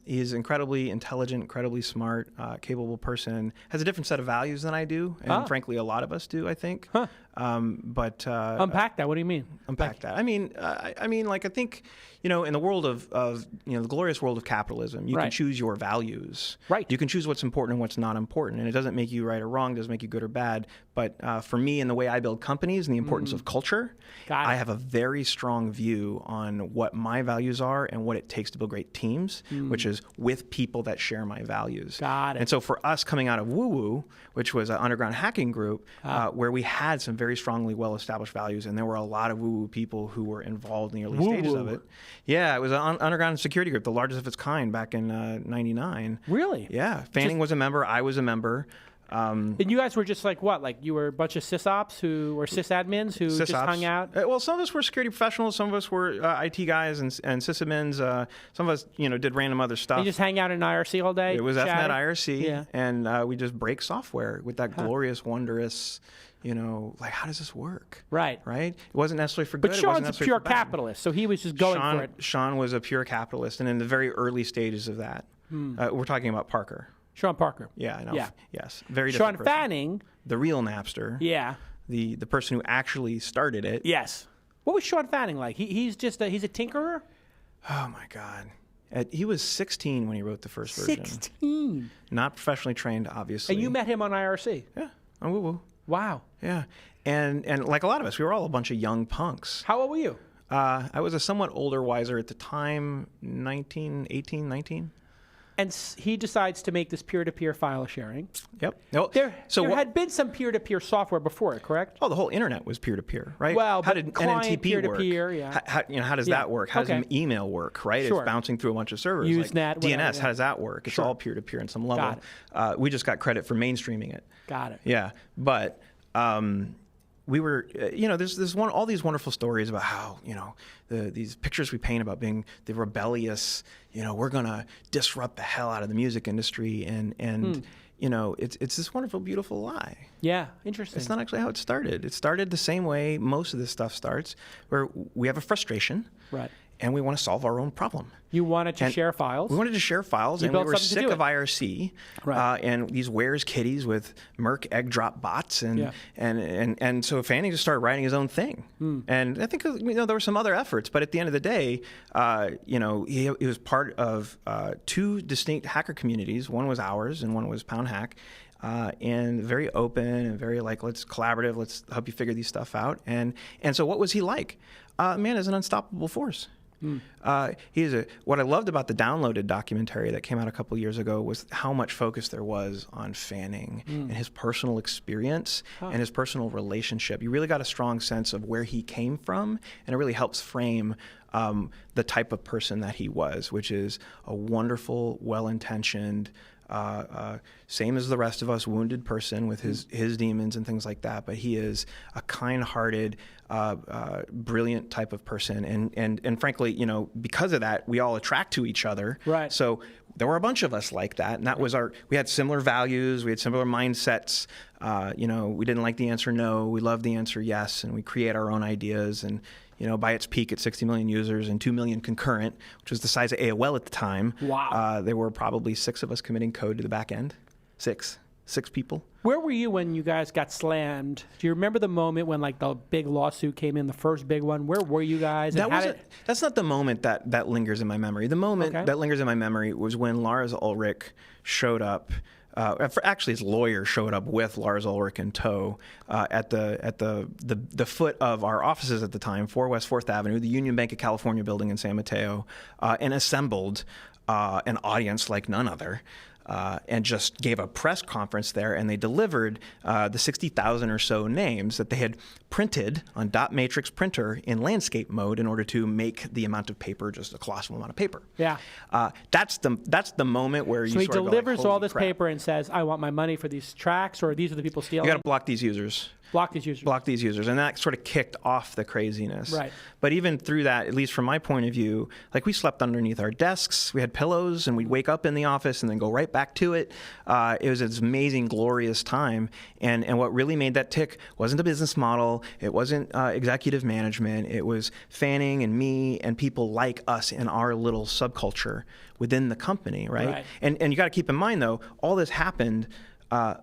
He's incredibly intelligent, incredibly smart, capable person. Has a different set of values than I do, and frankly, a lot of us do, I think. Huh. But Unpack that. What do you mean? Unpack that. I mean, I think, in the world of the glorious world of capitalism, you can choose your values. Right. You can choose what's important and what's not important, and it doesn't make you right or wrong. It doesn't make you good or bad. But for me, in the way I build companies and the importance of culture, I have a very strong view on what my values are and what it takes to build great teams, which is with people that share my values. Got it. And so for us coming out of Woo Woo, which was an underground hacking group, where we had some very strongly well-established values, and there were a lot of Woo Woo people who were involved in the early stages of it. Yeah, it was an underground security group, the largest of its kind back in '99. Really? Yeah. Fanning was a member. I was a member. And you guys were just like what? Like you were a bunch of sysops who were sysadmins who just hung out? Well, some of us were security professionals. Some of us were IT guys and sysadmins. Some of us, did random other stuff. And you just hang out in IRC all day? It was chatting? FNet IRC. Yeah. And we just break software with that glorious, wondrous, like, how does this work? Right. Right? It wasn't necessarily for good. But It wasn't Sean's a necessarily pure for bad. capitalist, so he was just going for it. Sean was a pure capitalist, and in the very early stages of that, we're talking about Parker. Sean Parker. Yeah, no, Yeah. yes, very Sean different person. Fanning. The real Napster. Yeah. The person who actually started it. Yes. What was Sean Fanning like? He's just he's a tinkerer? Oh my God. He was 16 when he wrote the first version. 16. Not professionally trained, obviously. And you met him on IRC? Yeah, on Woo Woo. Wow. Yeah, and like a lot of us, we were all a bunch of young punks. How old were you? I was a somewhat older, wiser at the time, 18, 19. And he decides to make this peer-to-peer file sharing. Yep. No, There had been some peer-to-peer software bore, correct? Oh, the whole internet was peer-to-peer, right? Well, how but did client NNTP peer-to-peer, work? yeah. How does that work? How does an email work, right? Sure. It's bouncing through a bunch of servers. Usenet, DNS, whatever, how does that work? It's all peer-to-peer on some level. Got it. We just got credit for mainstreaming it. Got it. Yeah, but we were, there's all these wonderful stories about how, these pictures we paint about being the rebellious, we're going to disrupt the hell out of the music industry. And it's this wonderful, beautiful lie. Yeah, interesting. It's not actually how it started. It started the same way most of this stuff starts, where we have a frustration. Right. And we want to solve our own problem. You wanted to share files? We wanted to share files, and we were sick of IRC and these Where's Kitties with Merck egg drop bots, and so Fanning just started writing his own thing. And I think there were some other efforts, but at the end of the day, he was part of two distinct hacker communities. One was ours, and one was Pound Hack. And very open and very let's collaborative. Let's help you figure these stuff out. And so what was he like? Man is an unstoppable force. What I loved about the downloaded documentary that came out a couple years ago was how much focus there was on Fanning and his personal experience and his personal relationship. You really got a strong sense of where he came from, and it really helps frame the type of person that he was, which is a wonderful, well-intentioned, same as the rest of us, wounded person with his demons and things like that. But he is a kind-hearted, brilliant type of person, and frankly, because of that, we all attract to each other. Right. So there were a bunch of us like that, and that was we had similar values, we had similar mindsets. We didn't like the answer no, we loved the answer yes, and we create our own ideas. And by its peak at 60 million users and 2 million concurrent, which was the size of AOL at the time. Wow. There were probably 6 of us committing code to the back end. Six people. Where were you when you guys got slammed? Do you remember the moment when the big lawsuit came in, the first big one? Where were you guys? That's not the moment that lingers in my memory. The moment that lingers in my memory was when Lars Ulrich showed up. Actually, his lawyer showed up with Lars Ulrich in tow at the foot of our offices at the time, 4 West 4th Avenue, the Union Bank of California building in San Mateo, and assembled an audience like none other. And just gave a press conference there, and they delivered the 60,000 or so names that they had printed on dot matrix printer in landscape mode in order to make the amount of paper just a colossal amount of paper. Yeah. That's the moment where you So he sort of delivers go, all this crap. paper and says, I want my money for these tracks, or these are the people stealing? You got to block these users. Block these users. Block these users. And that sort of kicked off the craziness. Right. But even through that, at least from my point of view, like we slept underneath our desks, we had pillows, and we'd wake up in the office and then go right back to it. It was this amazing, glorious time. And what really made that tick wasn't a business model. It wasn't executive management. It was Fanning and me and people like us in our little subculture within the company, right? And you got to keep in mind, though, all this happened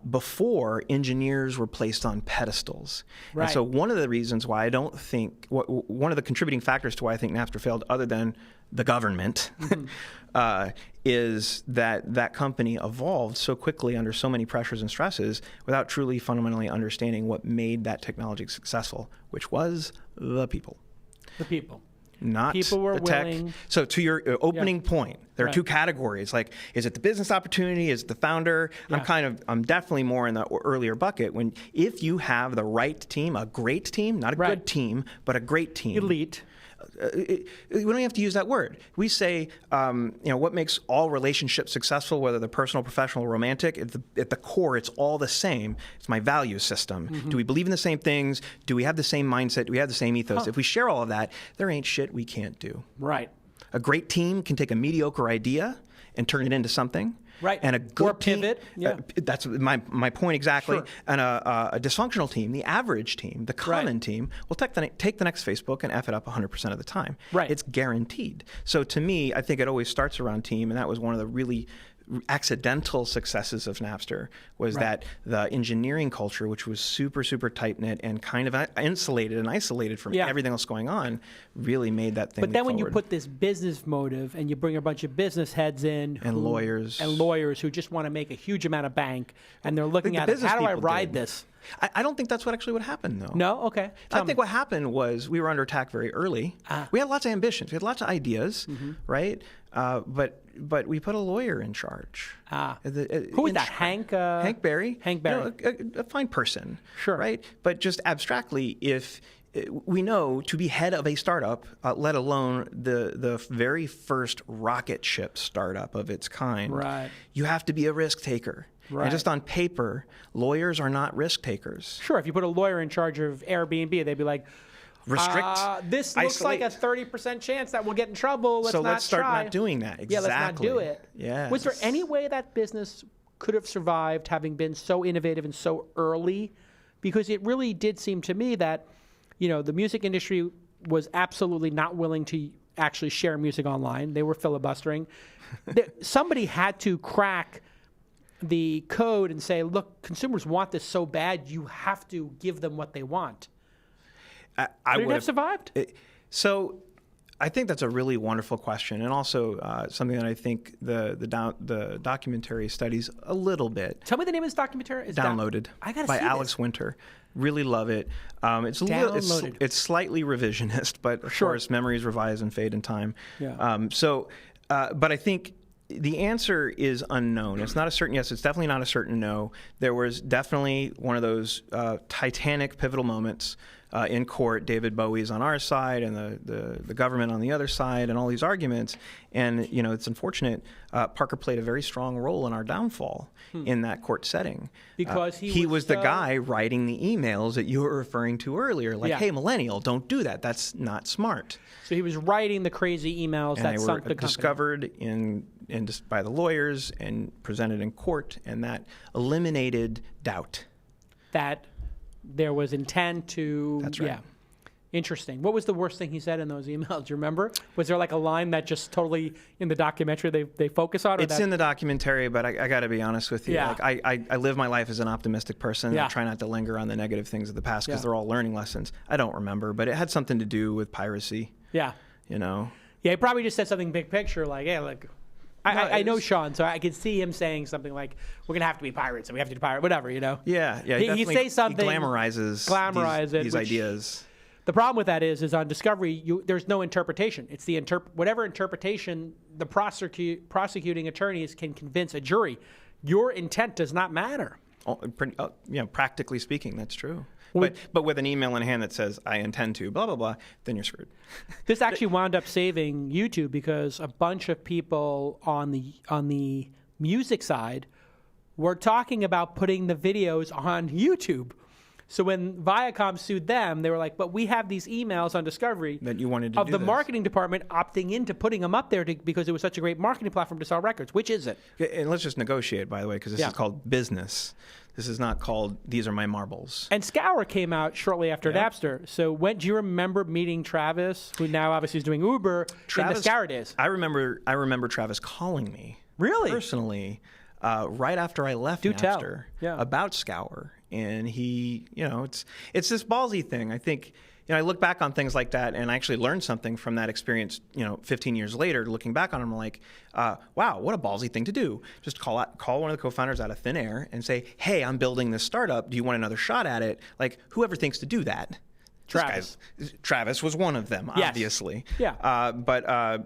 before engineers were placed on pedestals. Right. And so one of the reasons why I don't think, one of the contributing factors to why I think Napster failed, other than the government, is that company evolved so quickly under so many pressures and stresses without truly fundamentally understanding what made that technology successful, which was the people. The people. Not people were the tech. willing. So to your opening point, there are two categories. Like, is it the business opportunity? Is it the founder? Yeah. I'm definitely more in the earlier bucket. If you have the right team, a great team, not a good team, but a great team. Elite. We don't have to use that word. We say, what makes all relationships successful, whether they're personal, professional, romantic, at the core, it's all the same. It's my value system. Mm-hmm. Do we believe in the same things? Do we have the same mindset? Do we have the same ethos? If we share all of that, there ain't shit we can't do. Right. A great team can take a mediocre idea and turn it into something. Right. And a good or pivot. That's my point exactly. Sure. And a dysfunctional team, the average team, the common team, will take the next Facebook and F it up 100% of the time. Right. It's guaranteed. So to me, I think it always starts around team, and that was one of the really accidental successes of Napster was that the engineering culture, which was super, super tight-knit and kind of insulated and isolated from everything else going on, really made that thing But then forward. when you put this business motive and you bring a bunch of business heads in and lawyers who just want to make a huge amount of bank, and they're looking at it, how do I ride this? I don't think that's what actually would happen, though. No? Okay. I think what happened was we were under attack very early. We had lots of ambitions. We had lots of ideas, right? But we put a lawyer in charge. Who was that? Hank Berry. Hank Berry. A fine person. Sure. Right? But just abstractly, if we know to be head of a startup, let alone the very first rocket ship startup of its kind, you have to be a risk taker. Right. And just on paper, lawyers are not risk takers. Sure. If you put a lawyer in charge of Airbnb, they'd be like, restrict. This looks like a 30% chance that we'll get in trouble. Let's start not doing that. Exactly. Yeah, let's not do it. Yes. Was there any way that business could have survived having been so innovative and so early? Because it really did seem to me that, the music industry was absolutely not willing to actually share music online. They were filibustering. Somebody had to crack the code and say, look, consumers want this so bad, you have to give them what they want. I would have survived? So I think that's a really wonderful question, and also something that I think the documentary studies a little bit. Tell me the name of this documentary. It's Downloaded I gotta by see Alex this. Winter. Really love it. It's Downloaded. It's slightly revisionist, but of course memories revise and fade in time. Yeah. But I think the answer is unknown. It's not a certain yes. It's definitely not a certain no. There was definitely one of those titanic, pivotal moments in court. David Bowie's on our side, and the government on the other side, and all these arguments. And it's unfortunate. Parker played a very strong role in our downfall in that court setting because he was the guy writing the emails that you were referring to earlier. Like, hey, millennial, don't do that. That's not smart. So he was writing the crazy emails and that they sunk were the company. Discovered by the lawyers and presented in court, and that eliminated doubt. That there was intent to. That's right. Yeah. Interesting. What was the worst thing he said in those emails? Do you remember? Was there like a line that just totally in the documentary they focus on? It's in the documentary, but I got to be honest with you. Yeah. Like I live my life as an optimistic person. Yeah. I try not to linger on the negative things of the past because they're all learning lessons. I don't remember, but it had something to do with piracy. Yeah. Yeah, he probably just said something big picture like, hey, look. I know Sean, so I could see him saying something like, "We're gonna have to be pirates, and we have to do pirate, whatever." Yeah. He say something. He glamorizes these ideas. The problem with that is on discovery, there's no interpretation. It's whatever interpretation the prosecuting attorneys can convince a jury. Your intent does not matter. Practically speaking, that's true. But with an email in hand that says, I intend to, blah, blah, blah, then you're screwed. This actually wound up saving YouTube because a bunch of people on the music side were talking about putting the videos on YouTube. So when Viacom sued them, they were like, but we have these emails on Discovery That you wanted to of do the this. marketing department opting into putting them up there because it was such a great marketing platform to sell records. Which is it? And let's just negotiate, by the way, because this Yeah. is called business. This is not called, these are my marbles. And Scour came out shortly after Yep. Napster. So do you remember meeting Travis, who now obviously is doing Uber, in the Scour days? I remember Travis calling me. Really? Personally, right after I left Do tell. Napster Yeah. about Scour. And he, it's this ballsy thing. I think, I look back on things like that and I actually learned something from that experience, 15 years later, looking back on it, I'm like, wow, what a ballsy thing to do. Just call one of the co-founders out of thin air and say, hey, I'm building this startup. Do you want another shot at it? Like, whoever thinks to do that? Travis. Travis was one of them, Yes. obviously. Yeah. But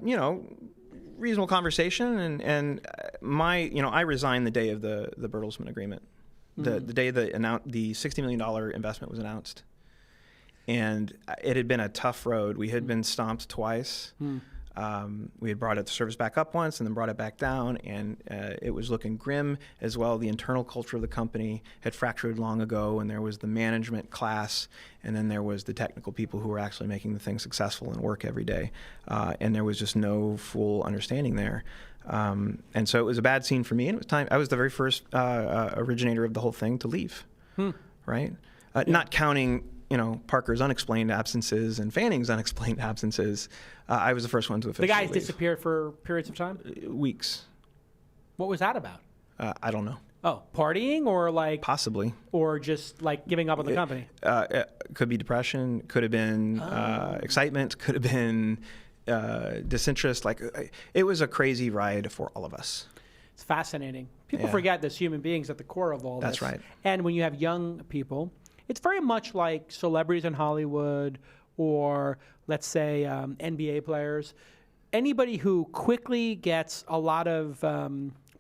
reasonable conversation, and I resigned the day of the Bertelsmann agreement, the day the $60 million investment was announced, and it had been a tough road. We had been stomped twice. We had brought the service back up once and then brought it back down, and it was looking grim as well. The internal culture of the company had fractured long ago, and there was the management class, and then there was the technical people who were actually making the thing successful and work every day. And there was just no full understanding there. And so it was a bad scene for me, and it was time. I was the very first originator of the whole thing to leave, right? Not counting Parker's unexplained absences and Fanning's unexplained absences. I was the first one to officially The guys leave. disappeared for periods of time? Weeks. What was that about? I don't know. Oh, partying Possibly. or just like giving up on the company? Could be depression. Could have been excitement. Could have been disinterest. It was a crazy ride for all of us. It's fascinating. People Yeah. forget there's human beings at the core of all this. That's right. And when you have young people, it's very much like celebrities in Hollywood or, let's say, NBA players. Anybody who quickly gets a lot of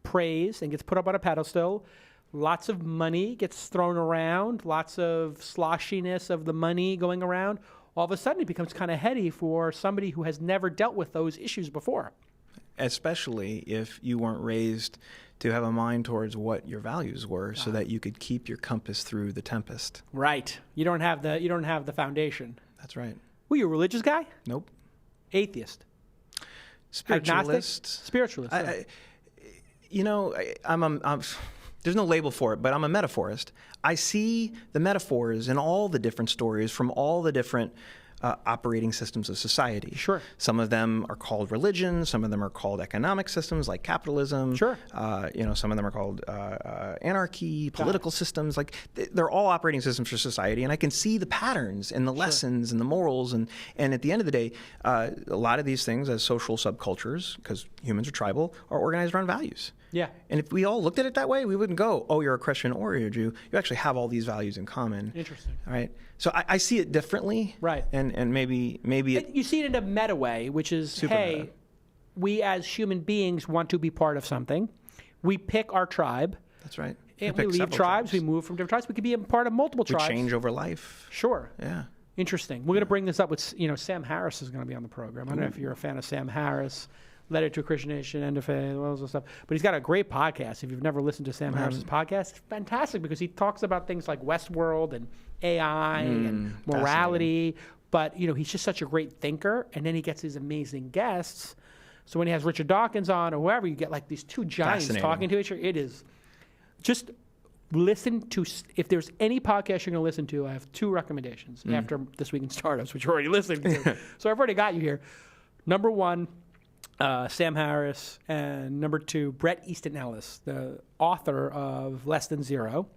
praise and gets put up on a pedestal, lots of money gets thrown around, lots of sloshiness of the money going around, all of a sudden it becomes kind of heady for somebody who has never dealt with those issues before. Especially if you weren't raised to have a mind towards what your values were, so that you could keep your compass through the tempest. Right. You don't have the foundation. That's right. Were you a religious guy? Nope. Atheist? Spiritualist. Agnostic? Spiritualist. I'm there's no label for it, but I'm a metaphorist. I see the metaphors in all the different stories from all the different operating systems of society. Sure. Some of them are called religion. Some of them are called economic systems like capitalism. Sure. Some of them are called anarchy, political systems. Like they're all operating systems for society, and I can see the patterns and the lessons and the morals. And at the end of the day, a lot of these things as social subcultures, because humans are tribal, are organized around values. Yeah. And if we all looked at it that way, we wouldn't go, oh, you're a Christian or you're a Jew. You actually have all these values in common. Interesting. All right. So I see it differently. Right. And maybe it, You see it in a meta way, which is, Super hey, meta. we as human beings want to be part of something. We pick our tribe. that's right. And pick we leave several tribes. We move from different tribes. We could be a part of multiple We tribes. change over life. Sure. Yeah. Interesting. We're going to bring this up with, Sam Harris is going to be on the program. I don't know if you're a fan of Sam Harris, Letter to a Christian Nation, End of Faith, all those stuff. But he's got a great podcast. If you've never listened to Sam Harris's podcast, it's fantastic because he talks about things like Westworld and AI and morality. But, he's just such a great thinker. And then he gets these amazing guests. So when he has Richard Dawkins on or whoever, you get like these two giants talking to each other. It is just listen to, if there's any podcast you're going to listen to, I have two recommendations after This Week in Startups, which you're already listening to. So I've already got you here. Number one, Sam Harris, and number two, Bret Easton Ellis, the author of Less Than Zero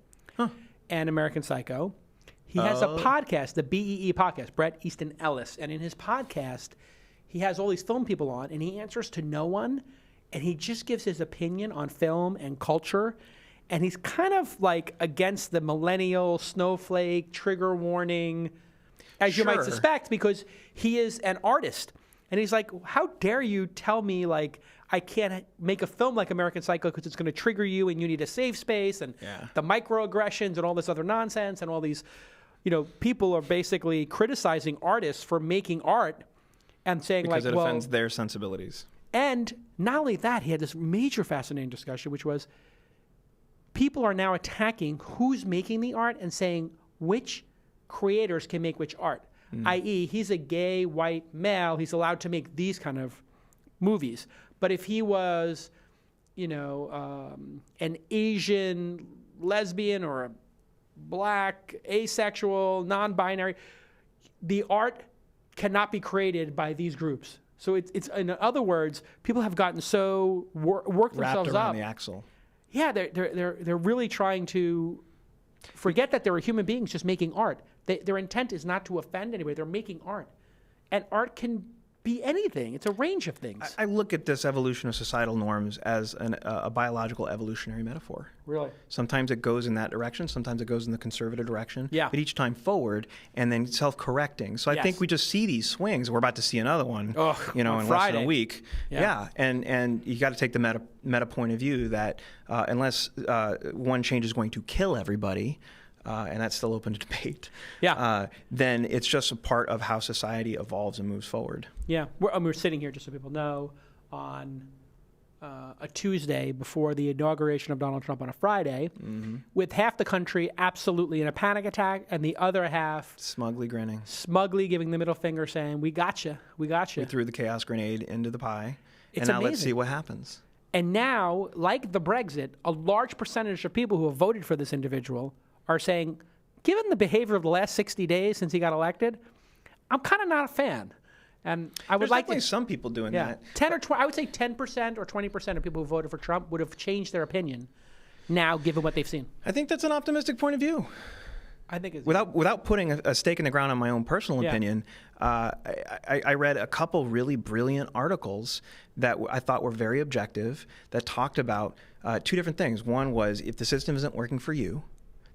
and American Psycho. He has a podcast, the BEE podcast, Bret Easton Ellis. And in his podcast, he has all these film people on, and he answers to no one, and he just gives his opinion on film and culture. And he's kind of like against the millennial, snowflake, trigger warning, as you might Sure. suspect, because he is an artist. And he's like, how dare you tell me, like, I can't make a film like American Psycho because it's going to trigger you and you need a safe space and the microaggressions and all this other nonsense and all these, people are basically criticizing artists for making art and saying, Because like, it well, offends their sensibilities. and not only that, he had this major fascinating discussion, which was people are now attacking who's making the art and saying, which creators can make which art. I.e., he's a gay white male, he's allowed to make these kind of movies. But if he was, an Asian lesbian or a black, asexual, non-binary, the art cannot be created by these groups. So it's in other words, people have gotten so worked themselves Wrapped around up. the axle. Yeah, they're really trying to forget that there are human beings just making art. Their intent is not to offend anybody. They're making art. And art can be anything. It's a range of things. I look at this evolution of societal norms as a biological evolutionary metaphor. Really? Sometimes it goes in that direction. Sometimes it goes in the conservative direction. Yeah. But each time forward and then self-correcting. So I think we just see these swings. We're about to see another one, on in less Friday. than a week. Yeah. And you got to take the meta point of view that unless one change is going to kill everybody, and that's still open to debate, then it's just a part of how society evolves and moves forward. Yeah. We're sitting here, just so people know, on a Tuesday before the inauguration of Donald Trump on a Friday, with half the country absolutely in a panic attack and the other half Smugly grinning. smugly giving the middle finger saying, we got you, we got you. We threw the chaos grenade into the pie, It's and now let's amazing. see what happens. And now, like the Brexit, a large percentage of people who have voted for this individual are saying, given the behavior of the last 60 days since he got elected, I'm kind of not a fan. And I would There's like definitely to, some people doing that. 10 or 20, I would say 10% or 20% of people who voted for Trump would have changed their opinion now, given what they've seen. I think that's an optimistic point of view. I think it's Without putting a stake in the ground on my own personal opinion, I read a couple really brilliant articles that I thought were very objective that talked about two different things. One was, if the system isn't working for you,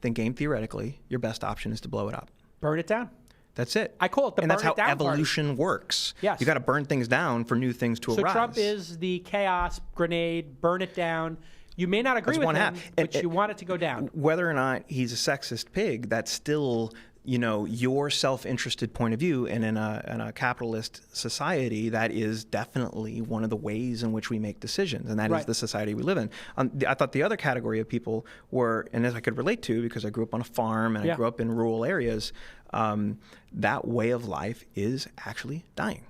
then game theoretically, your best option is to blow it up. burn it down. That's it. I call it the and that's burn how it down evolution works. Yes. You got to burn things down for new things to So arise. Trump is the chaos grenade, burn it down. You may not agree That's with one him, half. but you want it to go down. Whether or not he's a sexist pig, that's still, your self-interested point of view. And in a capitalist society, that is definitely one of the ways in which we make decisions, and that is the society we live in. I thought the other category of people were, and as I could relate to because I grew up on a farm and I grew up in rural areas, that way of life is actually dying.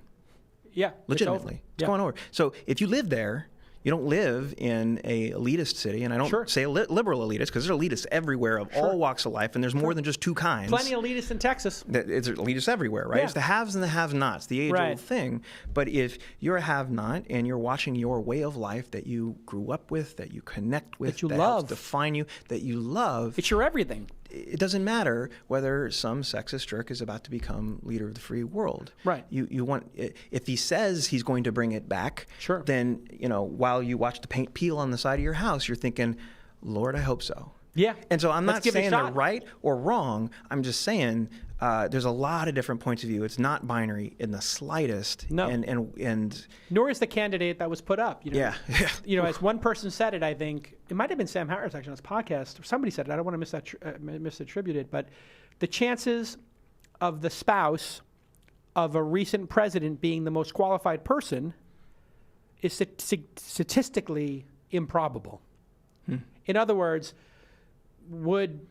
Yeah. Legitimately. It's going over. So if you live there, you don't live in a elitist city, and I don't say liberal elitist because there's elitists everywhere of all walks of life, and there's more than just two kinds. Plenty of elitists in Texas. It's elitists everywhere, right? Yeah. It's the haves and the have-nots, the age-old thing. But if you're a have-not and you're watching your way of life that you grew up with, that you connect with, That you helps love. define you, that you love, It's your everything. it doesn't matter whether some sexist jerk is about to become leader of the free world. Right. You want, if he says he's going to bring it back, then while you watch the paint peel on the side of your house, you're thinking, Lord, I hope so. Yeah. And so I'm Let's not give it a saying they're shot. right or wrong. I'm just saying there's a lot of different points of view. It's not binary in the slightest. No. And Nor is the candidate that was put up. yeah. As one person said it, I think it might have been Sam Harris actually on his podcast. Or somebody said it. I don't want to misattribute it, but the chances of the spouse of a recent president being the most qualified person is statistically improbable. In other words, would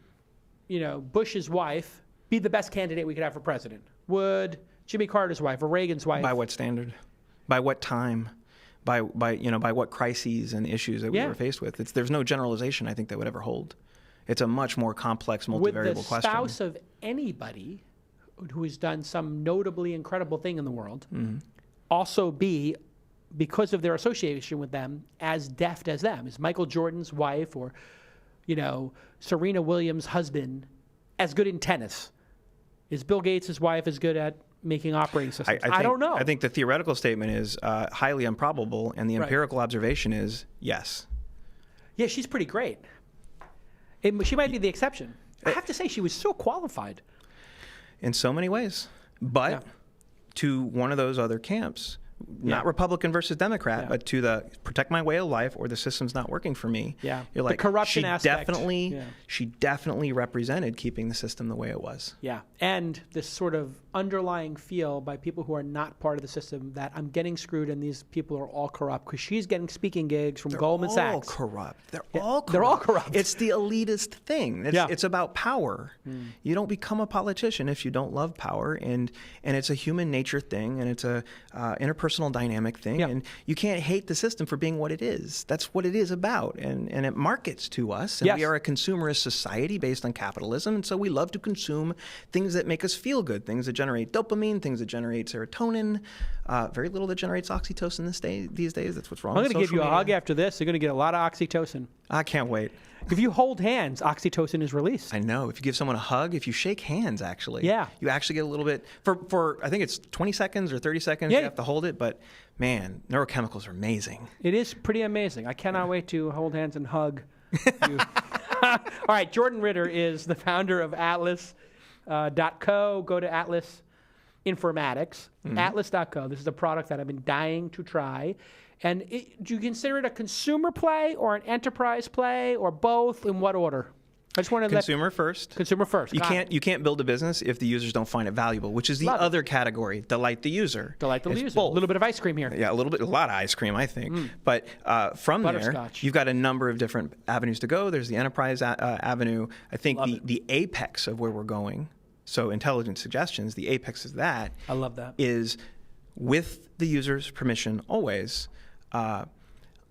Bush's wife be the best candidate we could have for president? Would Jimmy Carter's wife or Reagan's wife? By what standard? By what time? By what crises and issues that we were faced with? There's no generalization I think that would ever hold. It's a much more complex, multivariable Would the question. spouse of anybody who has done some notably incredible thing in the world also be, because of their association with them, as deft as them? Is Michael Jordan's wife or Serena Williams' husband as good in tennis? Is Bill Gates' wife as good at making operating systems? I don't know. I think the theoretical statement is highly improbable, and the empirical observation is yes. Yeah, she's pretty great. She might be the exception. I have to say, she was so qualified. In so many ways. But to one of those other camps, not Republican versus Democrat, Yeah. but to the protect my way of life or the system's not working for me. Yeah. You're The like, corruption aspect. She definitely represented keeping the system the way it was. Yeah. And this sort of underlying feel by people who are not part of the system that I'm getting screwed and these people are all corrupt because she's getting speaking gigs from Goldman Sachs. They're all corrupt. They're all corrupt. It's the elitist thing. It's about power. You don't become a politician if you don't love power, and it's a human nature thing, and it's a interpersonal dynamic thing, and you can't hate the system for being what it is. That's what it is about, and it markets to us, and we are a consumerist society based on capitalism, and so we love to consume things that make us feel good, things that generate dopamine, things that generate serotonin, very little that generates oxytocin these days. That's what's wrong I'm with going to give you a social media. hug after this. You're going to get a lot of oxytocin. I can't wait. If you hold hands, oxytocin is released. I know. If you give someone a hug, if you shake hands, actually, Yeah. you actually get a little bit, for I think it's 20 seconds or 30 seconds, Yeah. you have to hold it, but man, neurochemicals are amazing. It is pretty amazing. I cannot wait to hold hands and hug you. All right, Jordan Ritter is the founder of Atlas.co. Go to Atlas Informatics, Atlas.co. This is a product that I've been dying to try. And do you consider it a consumer play or an enterprise play or both? In what order? I just want to Consumer first. Consumer first. You can't build a business if the users don't find it valuable, which is the Love it. other category. Delight the user. Delight the It's user. both. A little bit of ice cream here. Yeah, a lot of ice cream, I think. But from there, Butterscotch. you've got a number of different avenues to go. There's the enterprise avenue. I think the apex of where we're going. So intelligent suggestions, the apex of that. I love that. Is with the user's permission always.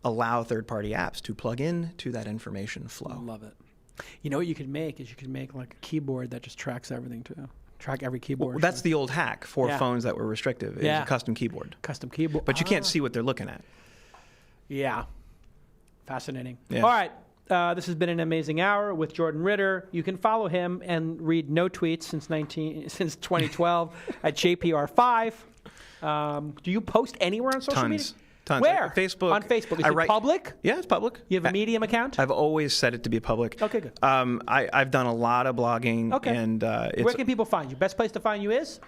Allow third-party apps to plug in to that information flow. Love it. You know what you could make is you could make like a keyboard that just tracks everything too. Track every keyboard. Well, that's the old hack for Yeah. phones that were restrictive. It's a custom keyboard. Custom keyboard. But you can't see what they're looking at. Yeah. Fascinating. Yeah. All right. This has been an amazing hour with Jordan Ritter. You can follow him and read no tweets since 2012 at JPR5. Do you post anywhere on social media? Tons. Where? Facebook. On Facebook. Is it public? Yeah, it's public. You have a Medium account? I've always set it to be public. Okay, good. I've done a lot of blogging. Okay. And it's, where can people find you? Best place to find you is?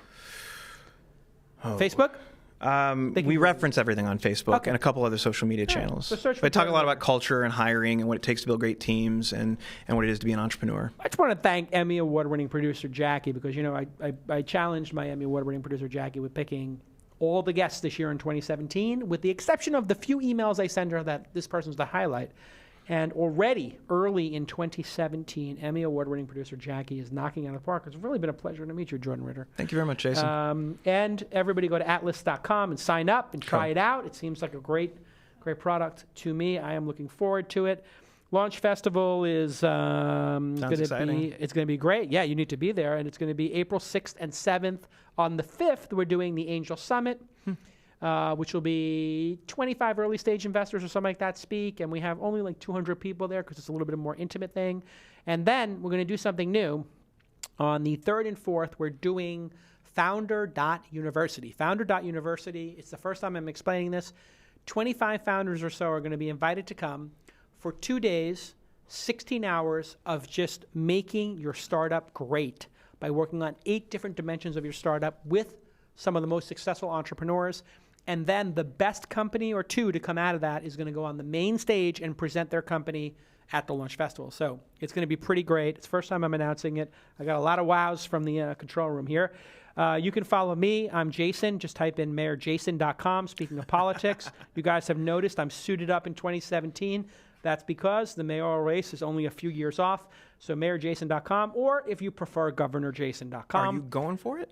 Facebook? We reference everything on Facebook and a couple other social media channels. So search for But I talk a Jordan lot Ritter. about culture and hiring and what it takes to build great teams and what it is to be an entrepreneur. I just want to thank Emmy Award-winning producer Jackie because, you know, I challenged my Emmy Award-winning producer Jackie with picking all the guests this year in 2017, with the exception of the few emails I send her that this person's the highlight. And already, early in 2017, Emmy Award-winning producer Jackie is knocking out of the park. It's really been a pleasure to meet you, Jordan Ritter. Thank you very much, Jason. And everybody go to atlas.com and sign up and try it out. It seems like a great product to me. I am looking forward to it. Launch Festival is going to be great. Yeah, you need to be there. And it's going to be April 6th and 7th. On the 5th, we're doing the Angel Summit, which will be 25 early stage investors or something like that speak. And we have only like 200 people there because it's a little bit of a more intimate thing. And then we're going to do something new. On the 3rd and 4th, we're doing Founder.University. Founder.University, it's the first time I'm explaining this. 25 founders or so are going to be invited to come for 2 days, 16 hours of just making your startup great by working on 8 different dimensions of your startup with some of the most successful entrepreneurs. And then the best company or 2 to come out of that is going to go on the main stage and present their company at the Launch Festival. So it's going to be pretty great. It's the first time I'm announcing it. I got a lot of wows from the control room here. You can follow me. I'm Jason. Just type in mayorjason.com. Speaking of politics, you guys have noticed I'm suited up in 2017. That's because the mayoral race is only a few years off. So mayorjason.com, or if you prefer, governorjason.com. Are you going for it?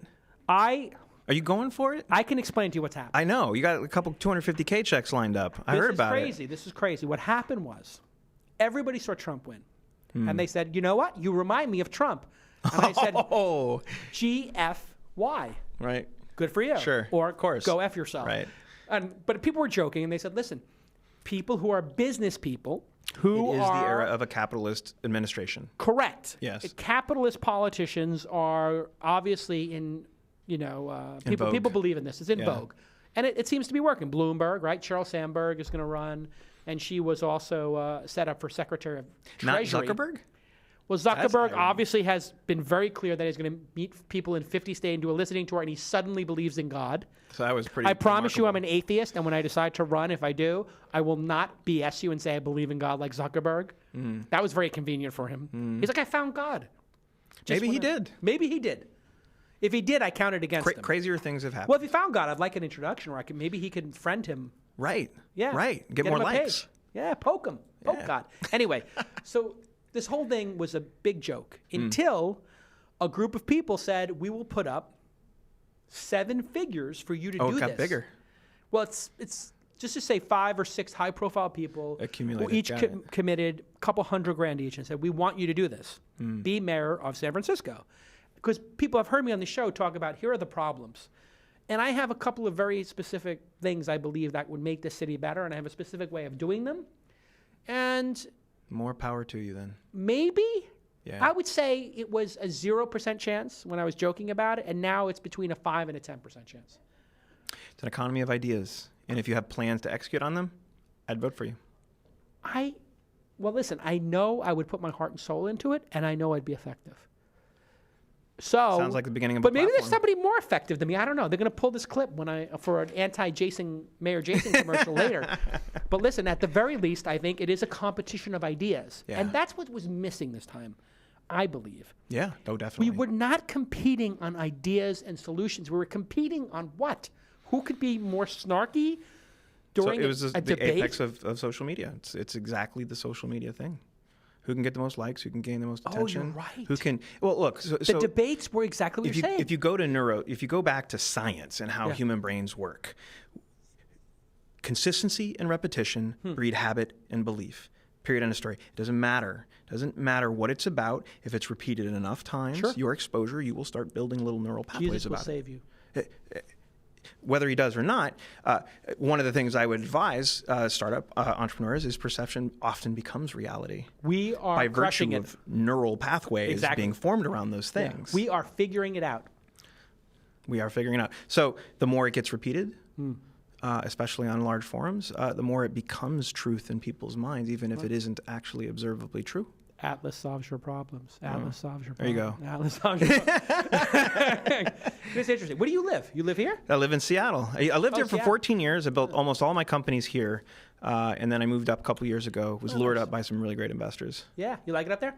Are I you going for it? I can explain to you what's happening. I know. You got a couple 250K checks lined up. I heard about it. This is crazy. What happened was everybody saw Trump win. And they said, you know what? You remind me of Trump. And I said, Oh, GFY. right. Good for you. Sure. Or Of course. go F yourself. Right. But people were joking, and they said, listen, people who are business people who It is are the era of a capitalist administration. correct. Yes. Capitalist politicians are obviously in people vogue. believe in this. It's in Yeah. vogue. And it seems to be working. Bloomberg, right? Sheryl Sandberg is going to run, and she was also set up for Secretary of Treasury. Not Zuckerberg? Well, That's Zuckerberg irony. obviously has been very clear that he's going to meet people in 50 states and do a listening tour, and he suddenly believes in God. So that was pretty. I promise you I'm remarkable. an atheist, and when I decide to run, if I do, I will not BS you and say I believe in God like Zuckerberg. That was very convenient for him. He's like, I found God. Just Maybe he wanna- did. Maybe he did. If he did, I counted against him. Crazier things have happened. Well, if he found God, I'd like an introduction where maybe he could friend him. Right. Yeah. Right. Get more him a likes. page. Yeah, poke him. Poke Yeah. God. Anyway, so this whole thing was a big joke until a group of people said, we will put up 7 figures for you to Oh, do it got this. bigger. Well, it's just to say 5 or 6 high-profile people Accumulated, who each got it. committed a couple $100,000 each and said, we want you to do this. Be mayor of San Francisco. Because people have heard me on the show talk about, here are the problems. And I have a couple of very specific things I believe that would make this city better, and I have a specific way of doing them. And More power to you then. maybe, Yeah. I would say it was a 0% chance when I was joking about it, and now it's between a 5 and a 10% chance. It's an economy of ideas, and if you have plans to execute on them, I'd vote for you. Well, listen, I know I would put my heart and soul into it, and I know I'd be effective. So Sounds like the beginning of a But maybe there's platform. somebody more effective than me. I don't know. They're going to pull this clip for an Mayor Jason commercial later. But listen, at the very least, I think it is a competition of ideas, Yeah. and that's what was missing this time, I believe. Yeah. Oh, definitely. We were not competing on ideas and solutions. We were competing on what? Who could be more snarky during it was a the debate? apex of social media. It's exactly the social media thing. Who can get the most likes? Who can gain the most Oh, attention? you're right. Who can? Well, look. So, The debates were exactly what if you're saying. if you go back to science and how Yeah. human brains work, consistency and repetition breed habit and belief. Period. End of story. It doesn't matter. Doesn't matter what it's about. If it's repeated enough times, Sure. your exposure, you will start building little neural pathways Jesus will about save you. it. Whether he does or not, one of the things I would advise startup entrepreneurs is perception often becomes reality We are by crushing virtue it. of neural pathways Exactly. being formed around those Yeah. things. We are figuring it out. We are figuring it out. So the more it gets repeated, especially on large forums, the more it becomes truth in people's minds, even if it isn't actually observably true. Atlas solves your problems. Atlas solves your There you problems. go. Atlas solves your problems. It's interesting. Where do you live? You live here? I live in Seattle. I lived here for Seattle. 14 years. I built almost all my companies here. And then I moved up a couple years ago, was lured nice. up by some really great investors. Yeah. You like it up there?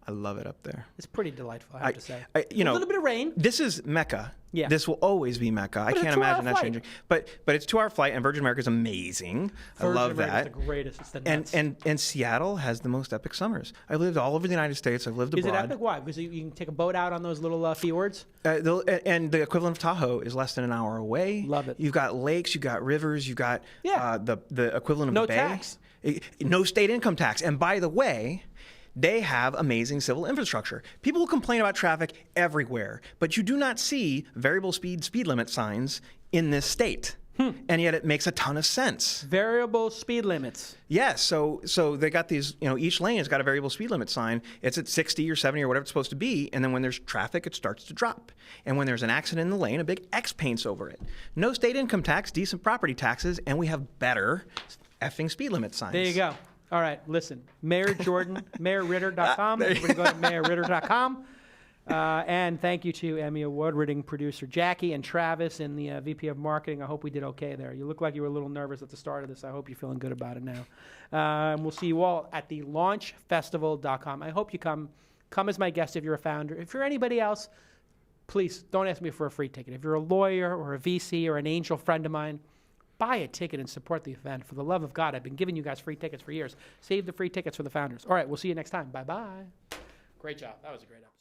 I love it up there. It's pretty delightful, I have to say. You know, a little bit of rain. This is Mecca. Yeah. This will always be Mecca. I it's a can't 2-hour imagine that flight. changing. But it's a 2-hour flight, and Virgin America is amazing. I love that. It's the greatest. It's the And, nuts. and Seattle has the most epic summers. I've lived all over the United States. I've lived Is it abroad. epic? Why? Because you can take a boat out on those little fjords? And the equivalent of Tahoe is less than an hour away. Love it. You've got lakes, you've got rivers, you've got Yeah. the equivalent of No a bay. tax. No state income tax. And by the way, they have amazing civil infrastructure. People will complain about traffic everywhere, but you do not see variable speed limit signs in this state. And yet it makes a ton of sense. Variable speed limits. Yes, so they got these, each lane has got a variable speed limit sign. It's at 60 or 70 or whatever it's supposed to be, and then when there's traffic, it starts to drop. And when there's an accident in the lane, a big X paints over it. No state income tax, decent property taxes, and we have better effing speed limit signs. There you go. All right, listen. Mayor Jordan, MayorRitter.com. Everybody go to MayorRitter.com. And thank you to Emmy Award-winning producer Jackie and Travis and the VP of Marketing. I hope we did okay there. You look like you were a little nervous at the start of this. I hope you're feeling good about it now. And we'll see you all at the launchfestival.com. I hope you come. Come as my guest if you're a founder. If you're anybody else, please don't ask me for a free ticket. If you're a lawyer or a VC or an angel friend of mine, buy a ticket and support the event. For the love of God, I've been giving you guys free tickets for years. Save the free tickets for the founders. All right, we'll see you next time. Bye-bye. Great job. That was a great episode.